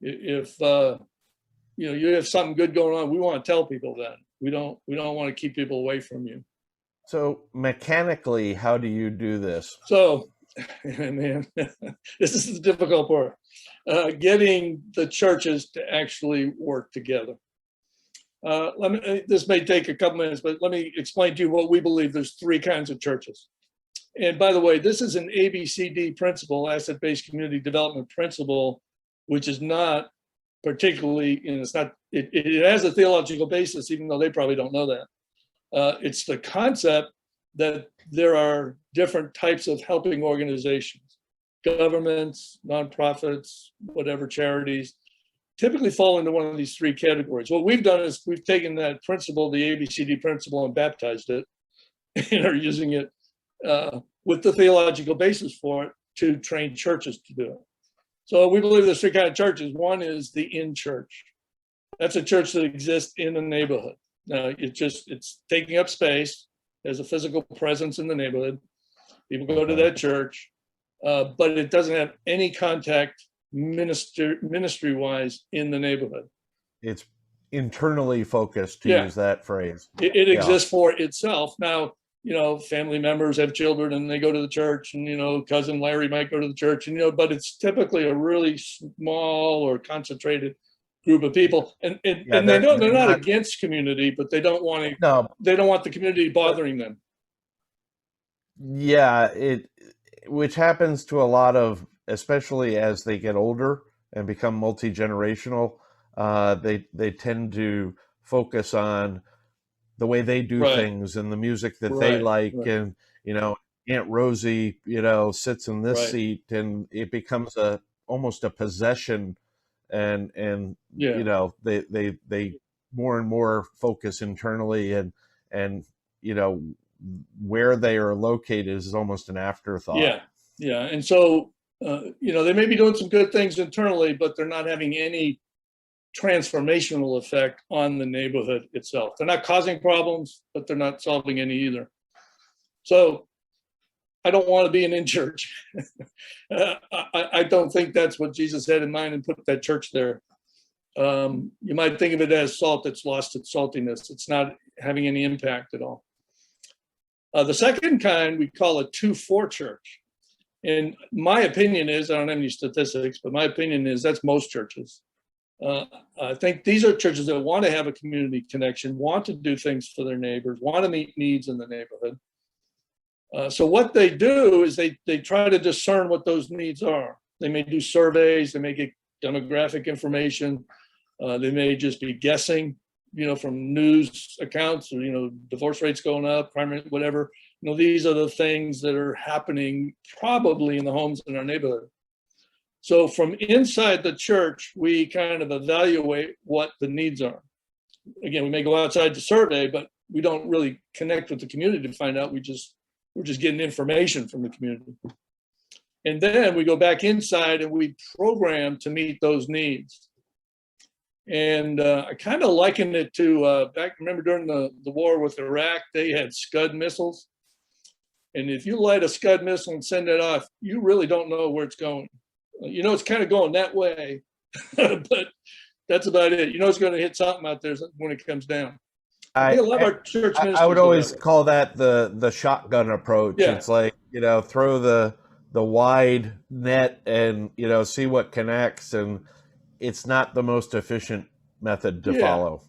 If you have something good going on, we want to tell people that. We don't want to keep people away from you. So mechanically, how do you do this? So, man, this is the difficult part. Getting the churches to actually work together. This may take a couple minutes, but let me explain to you what we believe. There's three kinds of churches. And by the way, this is an ABCD principle, asset-based community development principle, which is not particularly, it has a theological basis, even though they probably don't know that. It's the concept that there are different types of helping organizations, governments, nonprofits, whatever, charities, typically fall into one of these three categories. What we've done is we've taken that principle, the ABCD principle, and baptized it, and are using it with the theological basis for it to train churches to do it. So we believe there's three kinds of churches. One is the in-church. That's a church that exists in a neighborhood. Now, it's taking up space. There's a physical presence in the neighborhood. People go to that church, but it doesn't have any contact ministry-wise in the neighborhood. It's internally focused, to use that phrase. It exists for itself. Now, family members have children and they go to the church, and, cousin Larry might go to the church, but it's typically a really small or concentrated group of people. And they're not against community, but they don't want they don't want the community bothering them. Yeah, which happens to a lot of, especially as they get older and become multi-generational, they tend to focus on the way they do things and the music that they like. And, Aunt Rosie, sits in this seat, and it becomes almost a possession. And they more and more focus internally, and where they are located is almost an afterthought. Yeah. And so, they may be doing some good things internally, but they're not having any transformational effect on the neighborhood itself. They're not causing problems, but they're not solving any either. So I don't want to be an in-church. I don't think that's what Jesus had in mind and put that church there. You might think of it as salt that's lost its saltiness. It's not having any impact at all. The second kind, we call a 2-4 church. And my opinion is, I don't have any statistics, but my opinion is that's most churches. I think these are churches that want to have a community connection, want to do things for their neighbors, want to meet needs in the neighborhood. So what they do is they try to discern what those needs are. They may do surveys, they may get demographic information, they may just be guessing, from news accounts, or, divorce rates going up, crime rate, whatever. These are the things that are happening probably in the homes in our neighborhood. So from inside the church, we kind of evaluate what the needs are. Again, we may go outside to survey, but we don't really connect with the community to find out. We're just getting information from the community. And then we go back inside and we program to meet those needs. And I kind of liken it to remember during the war with Iraq, they had Scud missiles. And if you light a Scud missile and send it off, you really don't know where it's going. It's kind of going that way, but that's about it. It's going to hit something out there when it comes down. I think a lot of our church ministries, I would always call that the shotgun approach. Yeah. It's like, throw the wide net and, see what connects. And it's not the most efficient method to follow.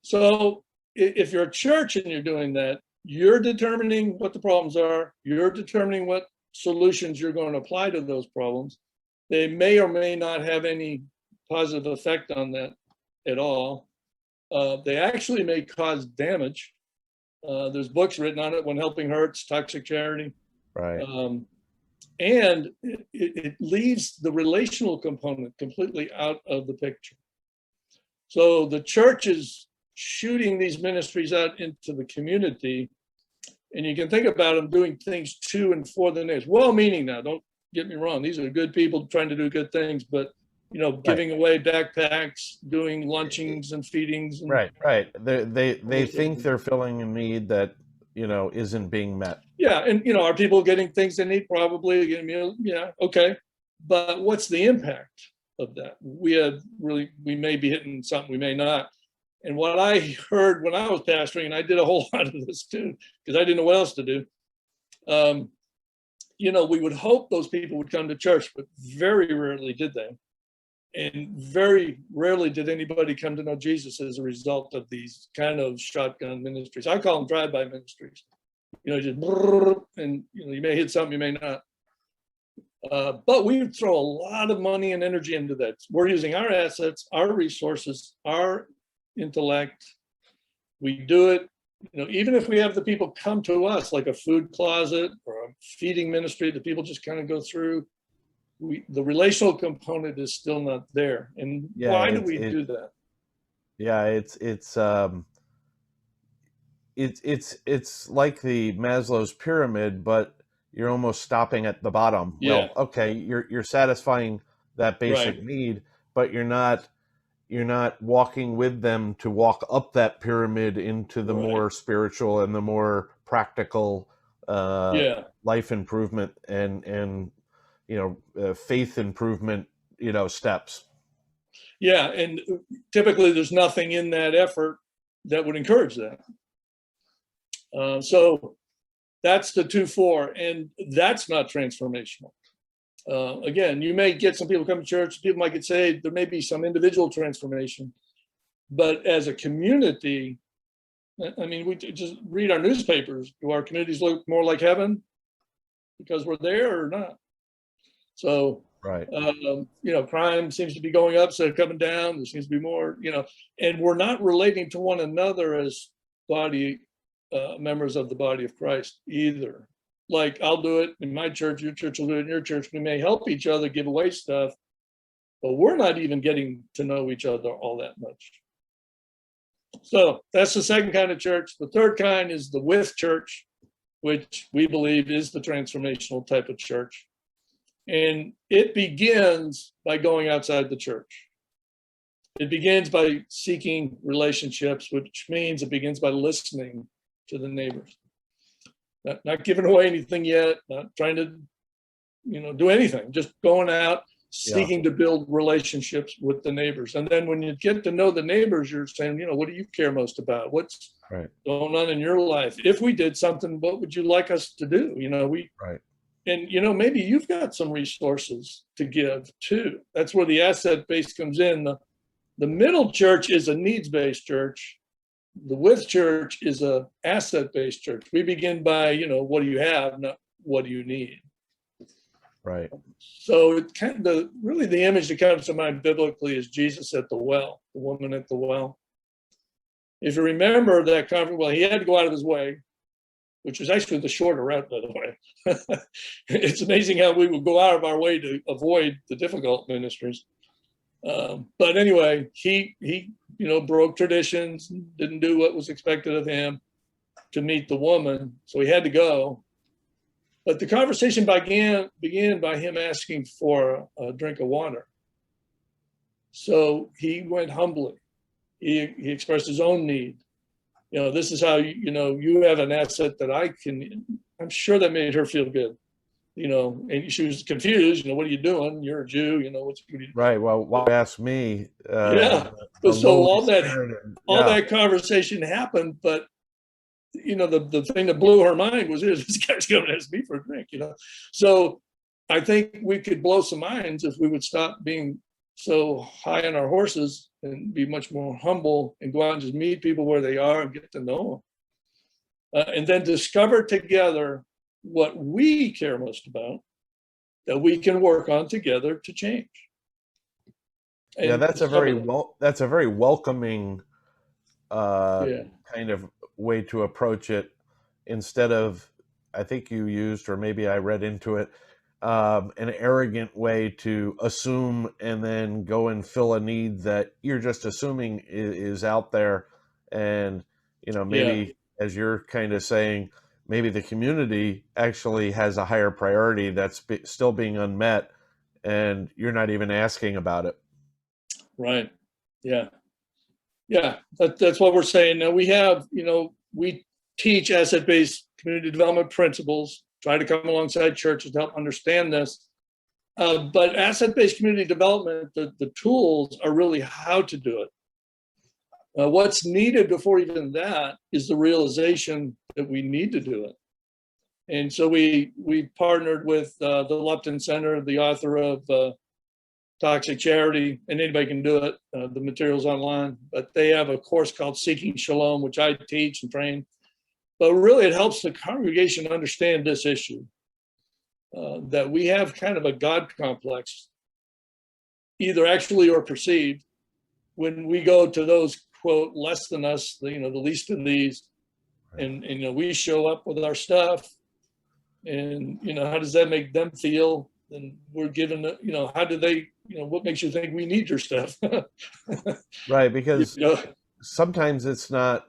So if you're a church and you're doing that, you're determining what the problems are. You're determining what solutions you're going to apply to those problems. They may or may not have any positive effect on that at all. They actually may cause damage. There's books written on it, When Helping Hurts, Toxic Charity. Right. And it leaves the relational component completely out of the picture. So the church is shooting these ministries out into the community, and you can think about them doing things to and for the neighbors. Well-meaning now, don't get me wrong. These are good people trying to do good things, but giving away backpacks, doing lunchings and feedings. And, right. They think they're filling a need that, isn't being met. Yeah. And, are people getting things they need? Probably. Yeah. Okay. But what's the impact of that? We may be hitting something, we may not. And what I heard when I was pastoring, and I did a whole lot of this too, because I didn't know what else to do. We would hope those people would come to church, but very rarely did they. And very rarely did anybody come to know Jesus as a result of these kind of shotgun ministries. I call them drive-by ministries. Just and you may hit something, you may not. But we would throw a lot of money and energy into that. We're using our assets, our resources, our intellect. We do it. even if we have the people come to us, like a food closet or a feeding ministry that people just kind of go through, the relational component is still not there. And why do we do that? Yeah, it's like the Maslow's pyramid, but you're almost stopping at the bottom. Yeah. Well, okay, you're satisfying that basic need, but you're not walking with them to walk up that pyramid into the more spiritual and the more practical life improvement and faith improvement steps. Yeah, and typically there's nothing in that effort that would encourage that. So that's the 2-4, and that's not transformational. Again, you may get some people come to church, people might get saved, there may be some individual transformation, but as a community, I mean, we just read our newspapers. Do our communities look more like heaven because we're there or not? So, crime seems to be going up instead of coming down. There seems to be more, and we're not relating to one another as members of the body of Christ either. Like, I'll do it in my church, your church will do it in your church. We may help each other give away stuff, but we're not even getting to know each other all that much. So that's the second kind of church. The third kind is the with church, which we believe is the transformational type of church. And it begins by going outside the church. It begins by seeking relationships, which means it begins by listening to the neighbors. Not giving away anything yet, not trying to, do anything, just going out, seeking to build relationships with the neighbors. And then when you get to know the neighbors, you're saying, what do you care most about? What's going on in your life? If we did something, what would you like us to do? And, maybe you've got some resources to give too. That's where the asset base comes in. The middle church is a needs-based church. The with church is a asset-based church. We begin by, what do you have, not what do you need. Right. So it kind of really the image that comes to mind biblically is Jesus at the well, the woman at the well. If you remember that conference, well, he had to go out of his way, which was actually the shorter route, by the way. It's amazing how we would go out of our way to avoid the difficult ministries. But anyway, he broke traditions, didn't do what was expected of him to meet the woman, so he had to go. But the conversation began by him asking for a drink of water. So he went humbly. He expressed his own need. This is how, you have an asset that I'm sure that made her feel good. And she was confused, what are you doing? You're a Jew, what's right. Well, why ask me? So all that conversation happened, but the thing that blew her mind was, this guy's going to ask me for a drink, So I think we could blow some minds if we would stop being so high on our horses and be much more humble and go out and just meet people where they are and get to know them. And then discover together what we care most about that we can work on together to change. And that's a very welcoming kind of way to approach it, instead of, I think you used, or maybe I read into it, an arrogant way to assume and then go and fill a need that you're just assuming is out there. And, maybe as you're kind of saying, maybe the community actually has a higher priority that's still being unmet, and you're not even asking about it. Right. Yeah. Yeah, that's what we're saying. Now we have, we teach asset-based community development principles, try to come alongside churches to help understand this. But asset-based community development, the tools are really how to do it. What's needed before even that is the realization that we need to do it. And so we partnered with the Lupton Center, the author of Toxic Charity, and anybody can do it. The material's online, but they have a course called Seeking Shalom, which I teach and train. But really, it helps the congregation understand this issue, that we have kind of a God complex, either actually or perceived, when we go to those, quote, less than us, the least of these, and we show up with our stuff, and how does that make them feel? And we're given, how do they, what makes you think we need your stuff? Right, because sometimes it's not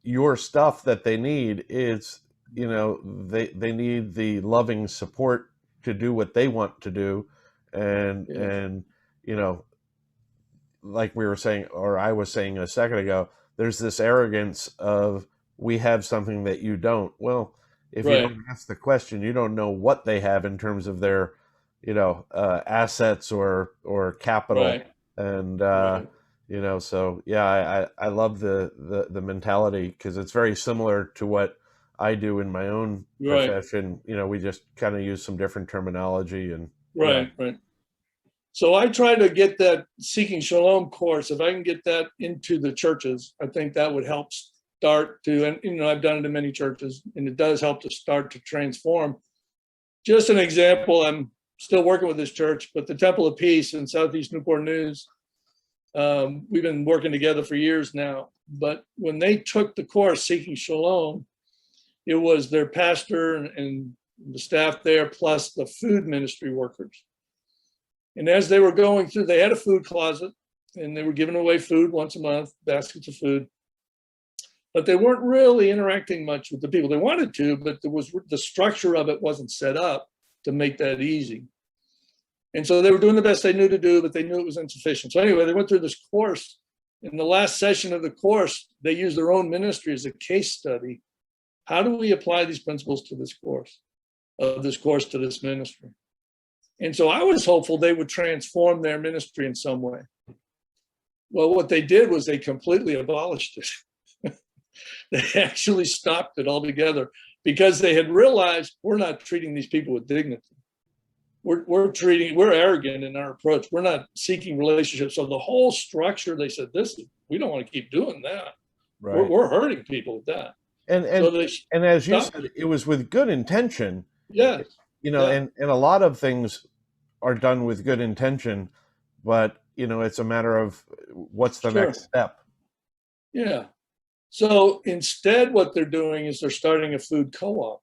your stuff that they need. It's they need the loving support to do what they want to do, and like we were saying, or I was saying a second ago, there's this arrogance of, we have something that you don't. Well, if you don't ask the question, you don't know what they have in terms of their assets or capital. And so yeah, I love the mentality, because it's very similar to what I do in my own profession. We just kind of use some different terminology. And right. So I try to get that Seeking Shalom course. If I can get that into the churches, I think that would help start to, and I've done it in many churches, and it does help to start to transform. Just an example, I'm still working with this church, but the Temple of Peace in Southeast Newport News, we've been working together for years now. But when they took the course Seeking Shalom, it was their pastor and the staff there, plus the food ministry workers. And as they were going through, they had a food closet, and they were giving away food once a month, baskets of food. But they weren't really interacting much with the people. They wanted to, but the structure of it wasn't set up to make that easy. And so they were doing the best they knew to do, but they knew it was insufficient. So anyway, they went through this course. In the last session of the course, they used their own ministry as a case study. How do we apply these principles to this course, to this ministry? And so I was hopeful they would transform their ministry in some way. Well, what they did was they completely abolished it. They actually stopped it altogether, because they had realized, we're not treating these people with dignity. We're arrogant in our approach. We're not seeking relationships. So the whole structure, they said, we don't want to keep doing that. Right. We're hurting people with that. And as you said, it was with good intention. Yeah. And a lot of things are done with good intention, but it's a matter of what's the next step. Yeah. So instead, what they're doing is they're starting a food co-op.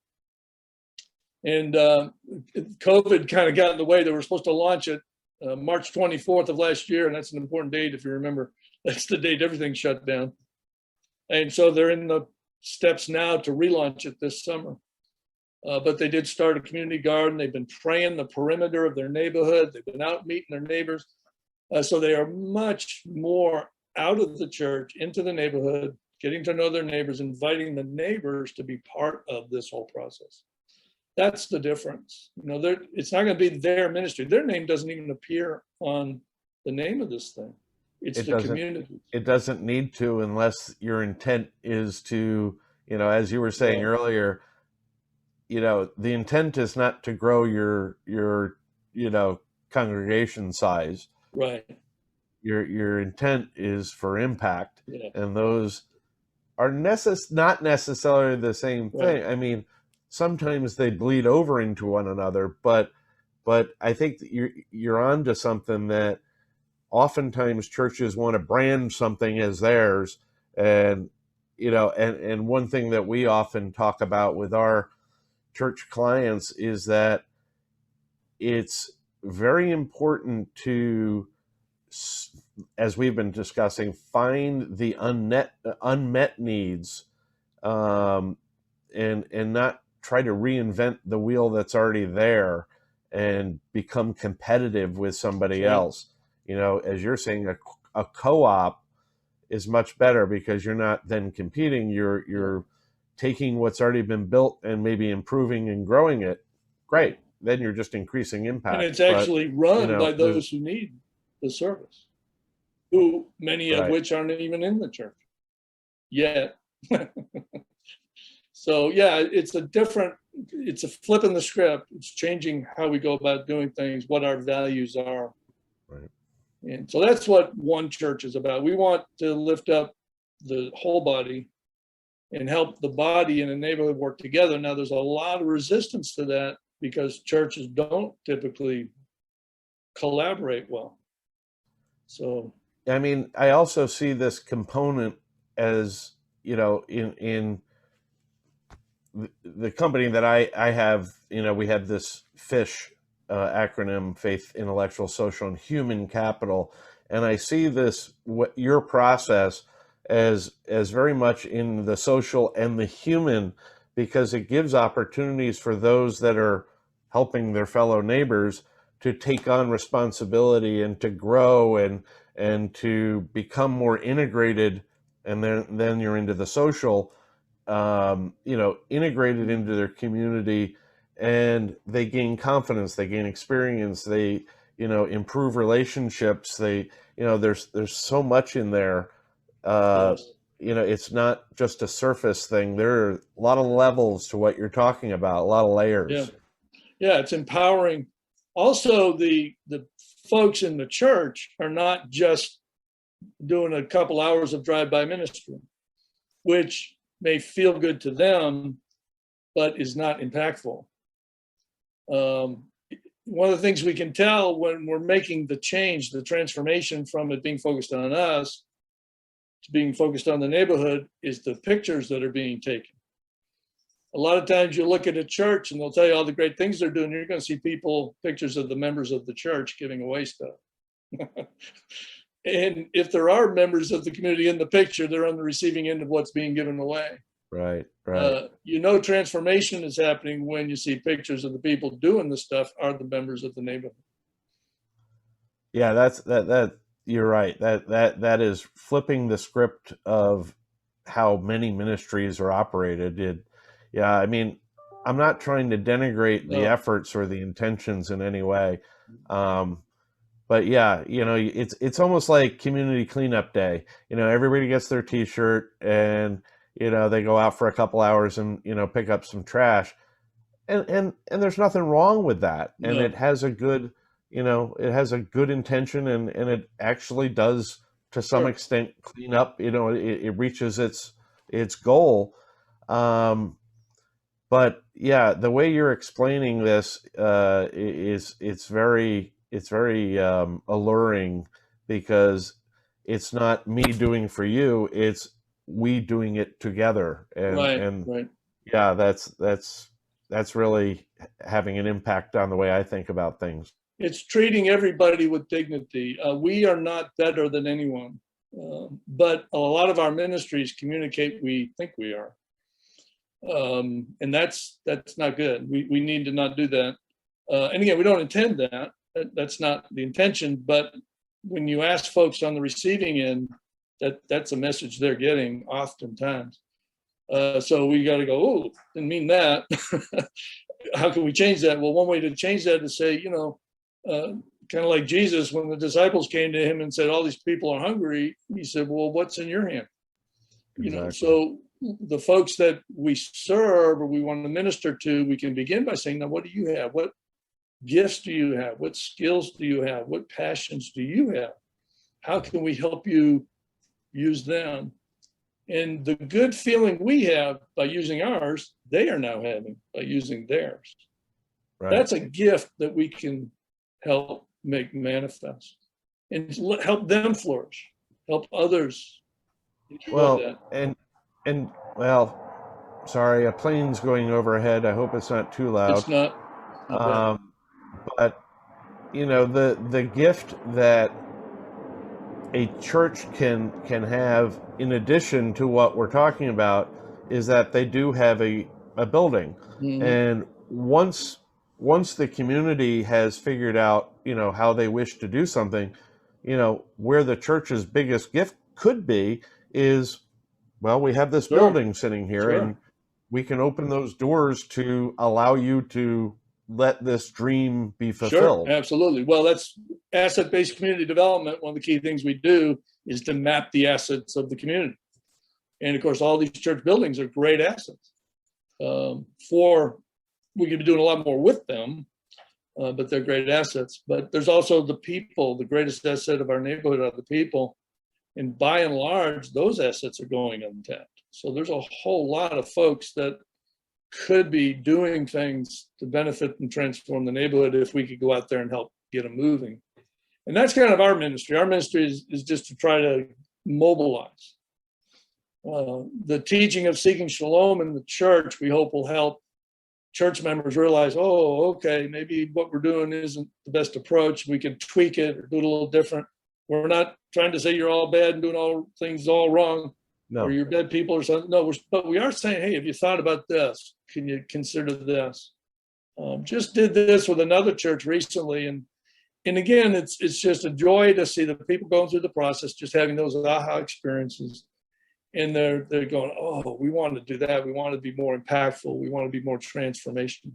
And COVID kind of got in the way. They were supposed to launch it March 24th of last year, and that's an important date if you remember. That's the date everything shut down. And so they're in the steps now to relaunch it this summer. But they did start a community garden. They've been praying the perimeter of their neighborhood. They've been out meeting their neighbors. So they are much more out of the church, into the neighborhood, getting to know their neighbors, inviting the neighbors to be part of this whole process. That's the difference. It's not going to be their ministry. Their name doesn't even appear on the name of this thing. It's the community. It doesn't need to, unless your intent is to, as you were saying earlier, the intent is not to grow your congregation size. Right. Your intent is for impact, and those are not necessarily the same thing. Right. I mean, sometimes they bleed over into one another, but I think that you're onto something, that oftentimes churches want to brand something as theirs, and and one thing that we often talk about with our church clients is that it's very important to, as we've been discussing, find the unmet needs, and not try to reinvent the wheel that's already there and become competitive with somebody else. As you're saying, a co-op is much better, because you're not then competing. You're taking what's already been built and maybe improving and growing it. Great. Then you're just increasing impact. And it's actually run by those who need the service, who many of which aren't even in the church yet. So yeah, it's a flip in the script. It's changing how we go about doing things, what our values are. Right. And so that's what One Church is about. We want to lift up the whole body and help the body in a neighborhood work together. Now, there's a lot of resistance to that, because churches don't typically collaborate well. So, I mean, I also see this component as, in the company that I have, we have this FISH acronym: Faith, Intellectual, Social, and Human Capital, and I see this your process as very much in the social and the human, because it gives opportunities for those that are helping their fellow neighbors to take on responsibility and to grow and to become more integrated, and then you're into the social, integrated into their community, and they gain confidence, they gain experience, they, improve relationships. They, there's so much in there. Yes. It's not just a surface thing. There are a lot of levels to what you're talking about, a lot of Yeah. layers. Yeah, it's empowering. Also, the folks in the church are not just doing a couple hours of drive-by ministry, which may feel good to them, but is not impactful. One of the things we can tell when we're making the change, the transformation from it being focused on us to being focused on the neighborhood, is the pictures that are being taken. A lot of times you look at a church and they'll tell you all the great things they're doing. You're going to see pictures of the members of the church giving away stuff. And if there are members of the community in the picture, they're on the receiving end of what's being given away. Right. Transformation is happening when you see pictures of the people doing the stuff are the members of the neighborhood. Yeah, that you're right. That is flipping the script of how many ministries are operated. Yeah, I mean, I'm not trying to denigrate the efforts or the intentions in any way. But yeah, it's almost like community cleanup day. Everybody gets their T-shirt and, they go out for a couple hours and, pick up some trash. And there's nothing wrong with that. No. And it has a good, intention, and it actually does, to some extent, clean up. It reaches its goal. But yeah, the way you're explaining this it's very alluring, because it's not me doing for you, it's we doing it together. And right. Yeah, that's really having an impact on the way I think about things. It's treating everybody with dignity. We are not better than anyone, but a lot of our ministries communicate we think we are. And that's not good. We need to not do that. And again, we don't intend that. That's not the intention. But when you ask folks on the receiving end, that's a message they're getting oftentimes. So we got to go, oh, didn't mean that. How can we change that? Well, one way to change that is say, kind of like Jesus, when the disciples came to him and said, all these people are hungry, he said, well, what's in your hand? Exactly. So the folks that we serve or we want to minister to, we can begin by saying, now, what do you have? What gifts do you have? What skills do you have? What passions do you have? How can we help you use them? And the good feeling we have by using ours, they are now having by using theirs. Right. That's a gift that we can help make manifest and help them flourish, help others. Well, and sorry, a plane's going overhead. I hope it's not too loud. It's not. But the gift that a church can have, in addition to what we're talking about, is that they do have a building. Mm-hmm. And once the community has figured out, how they wish to do something, where the church's biggest gift could be is, well, we have this building sitting here, and we can open those doors to allow you to let this dream be fulfilled. Sure, absolutely. Well, that's asset-based community development. One of the key things we do is to map the assets of the community. And of course, all these church buildings are great assets. We could be doing a lot more with them, but they're great assets. But there's also the people. The greatest asset of our neighborhood are the people. And by and large, those assets are going untapped. So there's a whole lot of folks that could be doing things to benefit and transform the neighborhood if we could go out there and help get them moving. And that's kind of our ministry. Our ministry is just to try to mobilize. The teaching of seeking shalom in the church, we hope, will help church members realize, oh, okay, maybe what we're doing isn't the best approach. We can tweak it or do it a little different. We're not trying to say you're all bad and doing all things all wrong, or No. you're bad people or something. No, but we are saying, hey, have you thought about this? Can you consider this? Just did this with another church recently, and again, it's just a joy to see the people going through the process, just having those aha experiences. And they're going, oh, we want to do that. We want to be more impactful. We want to be more transformational.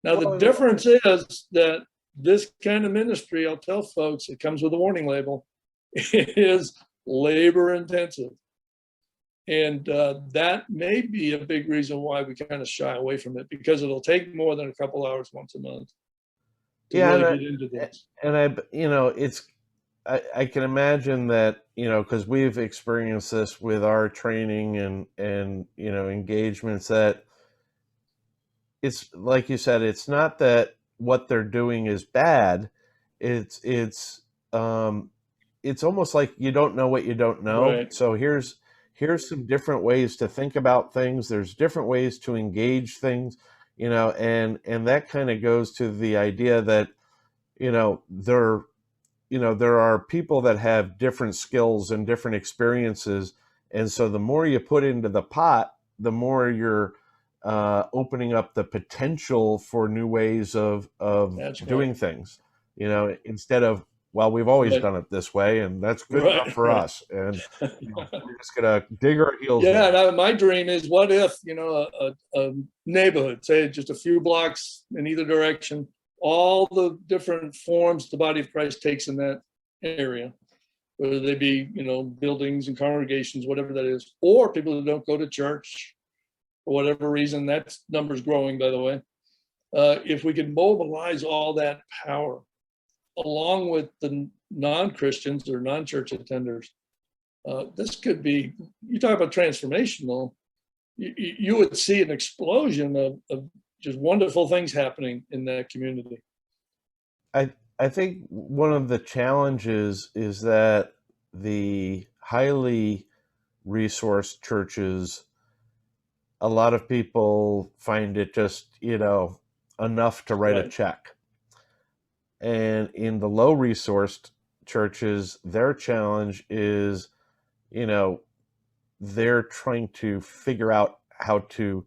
Now, the difference is that this kind of ministry, I'll tell folks, it comes with a warning label. It is labor intensive. And that may be a big reason why we kind of shy away from it, because it'll take more than a couple hours once a month to really get into this. And I can imagine that, because we've experienced this with our training and engagements, that it's like you said, it's not that what they're doing is bad. It's almost like you don't know what you don't know. Right. So here's some different ways to think about things. There's different ways to engage things, and that kind of goes to the idea that, there are people that have different skills and different experiences. And so the more you put into the pot, the more you're opening up the potential for new ways of doing things, instead of, well, we've always done it this way, and that's good enough for us. And we're just going to dig our heels in. Yeah, my dream is, what if, a neighborhood, say just a few blocks in either direction, all the different forms the body of Christ takes in that area, whether they be, buildings and congregations, whatever that is, or people who don't go to church for whatever reason. That number's growing, by the way. If we can mobilize all that power along with the non-Christians or non-church attenders, this could be, you talk about transformational, you would see an explosion of just wonderful things happening in that community. I think one of the challenges is that the highly resourced churches, a lot of people find it just, enough to write a check. And in the low resourced churches, their challenge is, they're trying to figure out how to,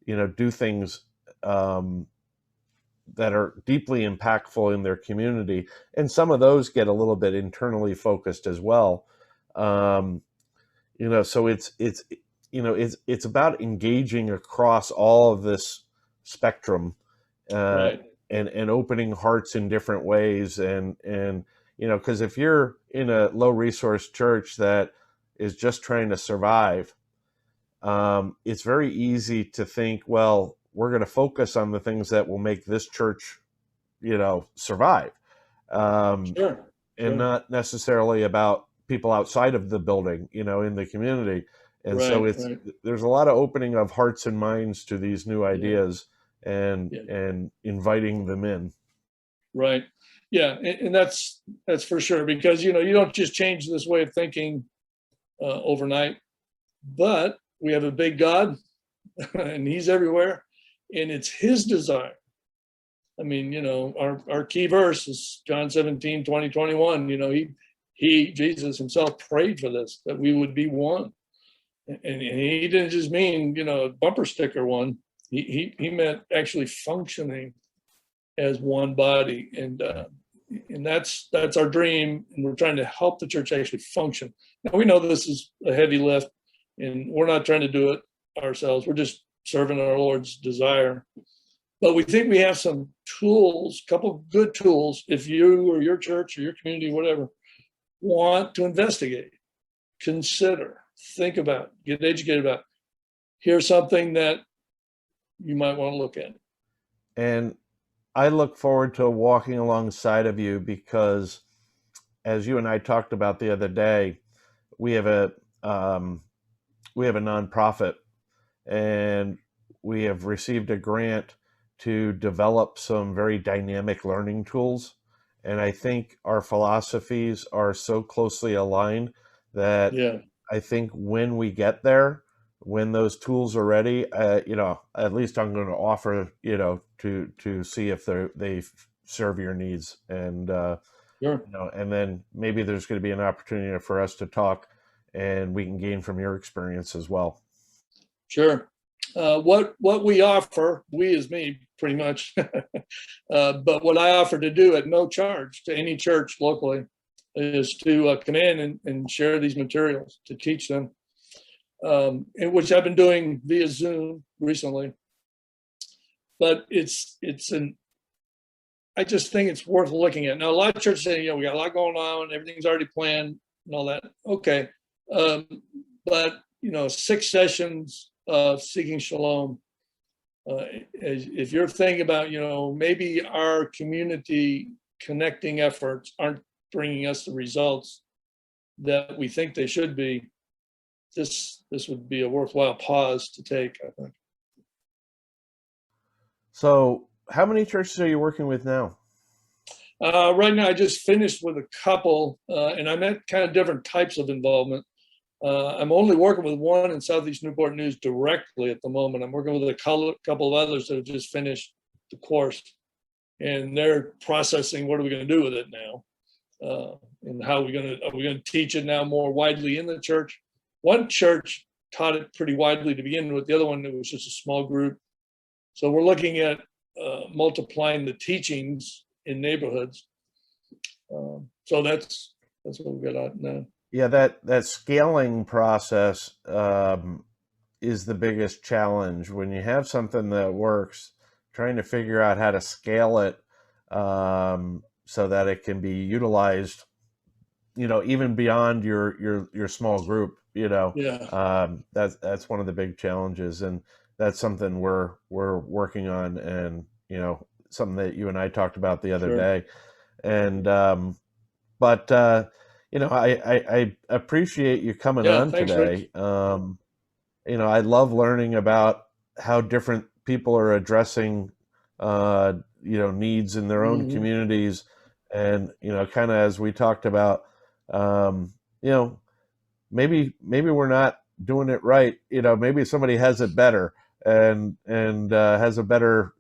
do things that are deeply impactful in their community. And some of those get a little bit internally focused as well. So it's about engaging across all of this spectrum, and opening hearts in different ways. And because if you're in a low resource church that is just trying to survive, it's very easy to think, well, we're going to focus on the things that will make this church, survive. And not necessarily about people outside of the building, in the community. And so there's a lot of opening of hearts and minds to these new ideas and inviting them in. Right. Yeah. And that's for sure, because, you don't just change this way of thinking overnight, but we have a big God and he's everywhere, and it's his desire. I mean, our key verse is John 17, 20, 21. Jesus himself prayed for this, that we would be one. And he didn't just mean, a bumper sticker one. He meant actually functioning as one body. And that's our dream. And we're trying to help the church actually function. Now, we know this is a heavy lift, and we're not trying to do it ourselves. We're just serving our Lord's desire. But we think we have some tools, a couple good tools, if you or your church or your community, whatever, want to investigate, consider, think about, get educated about. Here's something that you might want to look at. And I look forward to walking alongside of you, because as you and I talked about the other day, we have a nonprofit, and we have received a grant to develop some very dynamic learning tools. And I think our philosophies are so closely aligned that I think when we get there, when those tools are ready, at least I'm going to offer, to see if they serve your needs, and Sure. and then maybe there's going to be an opportunity for us to talk, and we can gain from your experience as well. Sure. What we offer, we as me, pretty much, but what I offer to do at no charge to any church locally is to come in and share these materials, to teach them, in which I've been doing via Zoom recently. But I just think it's worth looking at. Now, a lot of churches say, we got a lot going on, everything's already planned and all that. Okay. But 6 sessions of Seeking Shalom, if you're thinking about, maybe our community connecting efforts aren't bringing us the results that we think they should be, this would be a worthwhile pause to take, I think. So how many churches are you working with now? Right now, I just finished with a couple, and I'm at kind of different types of involvement. I'm only working with one in Southeast Newport News directly at the moment. I'm working with a couple of others that have just finished the course, and they're processing what are we going to do with it now, and are we going to teach it now more widely in the church. One church taught it pretty widely to begin with. The other one, it was just a small group. So we're looking at multiplying the teachings in neighborhoods. So that's what we got out now. Yeah, that scaling process is the biggest challenge. When you have something that works, trying to figure out how to scale it so that it can be utilized, even beyond your small group. Yeah. That's one of the big challenges, and that's something we're working on, and something that you and I talked about the other Sure. day, and but I appreciate you coming on Thanks, today. Rich. I love learning about how different people are addressing, needs in their own communities. And, kind of as we talked about, maybe we're not doing it right. Maybe somebody has it better and has a better,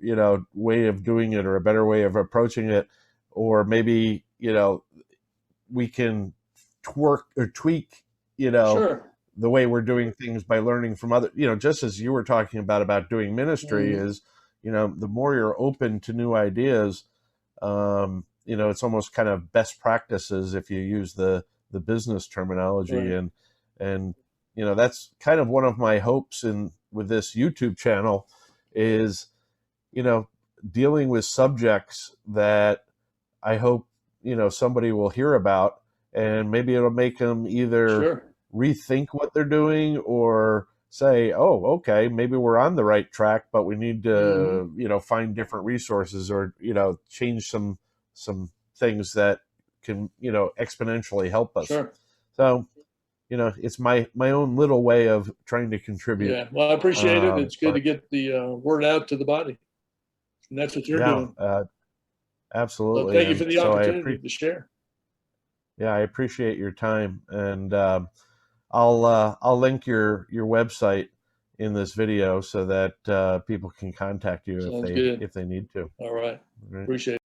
way of doing it, or a better way of approaching it. Or maybe, we can tweak, Sure. the way we're doing things by learning from other, just as you were talking about doing ministry is, the more you're open to new ideas, it's almost kind of best practices if you use the business terminology. Right. And that's kind of one of my hopes with this YouTube channel is, dealing with subjects that I hope, somebody will hear about, and maybe it'll make them either rethink what they're doing, or say, oh, okay, maybe we're on the right track, but we need to, find different resources, or, change some things that can, exponentially help us. Sure. So, it's my own little way of trying to contribute. Yeah. Well, I appreciate it. It's good to get the word out to the body. And that's what you're doing. Absolutely. Well, thank you for the opportunity to share. Yeah, I appreciate your time, and I'll link your website in this video so that people can contact you if they need to. All right. Appreciate it.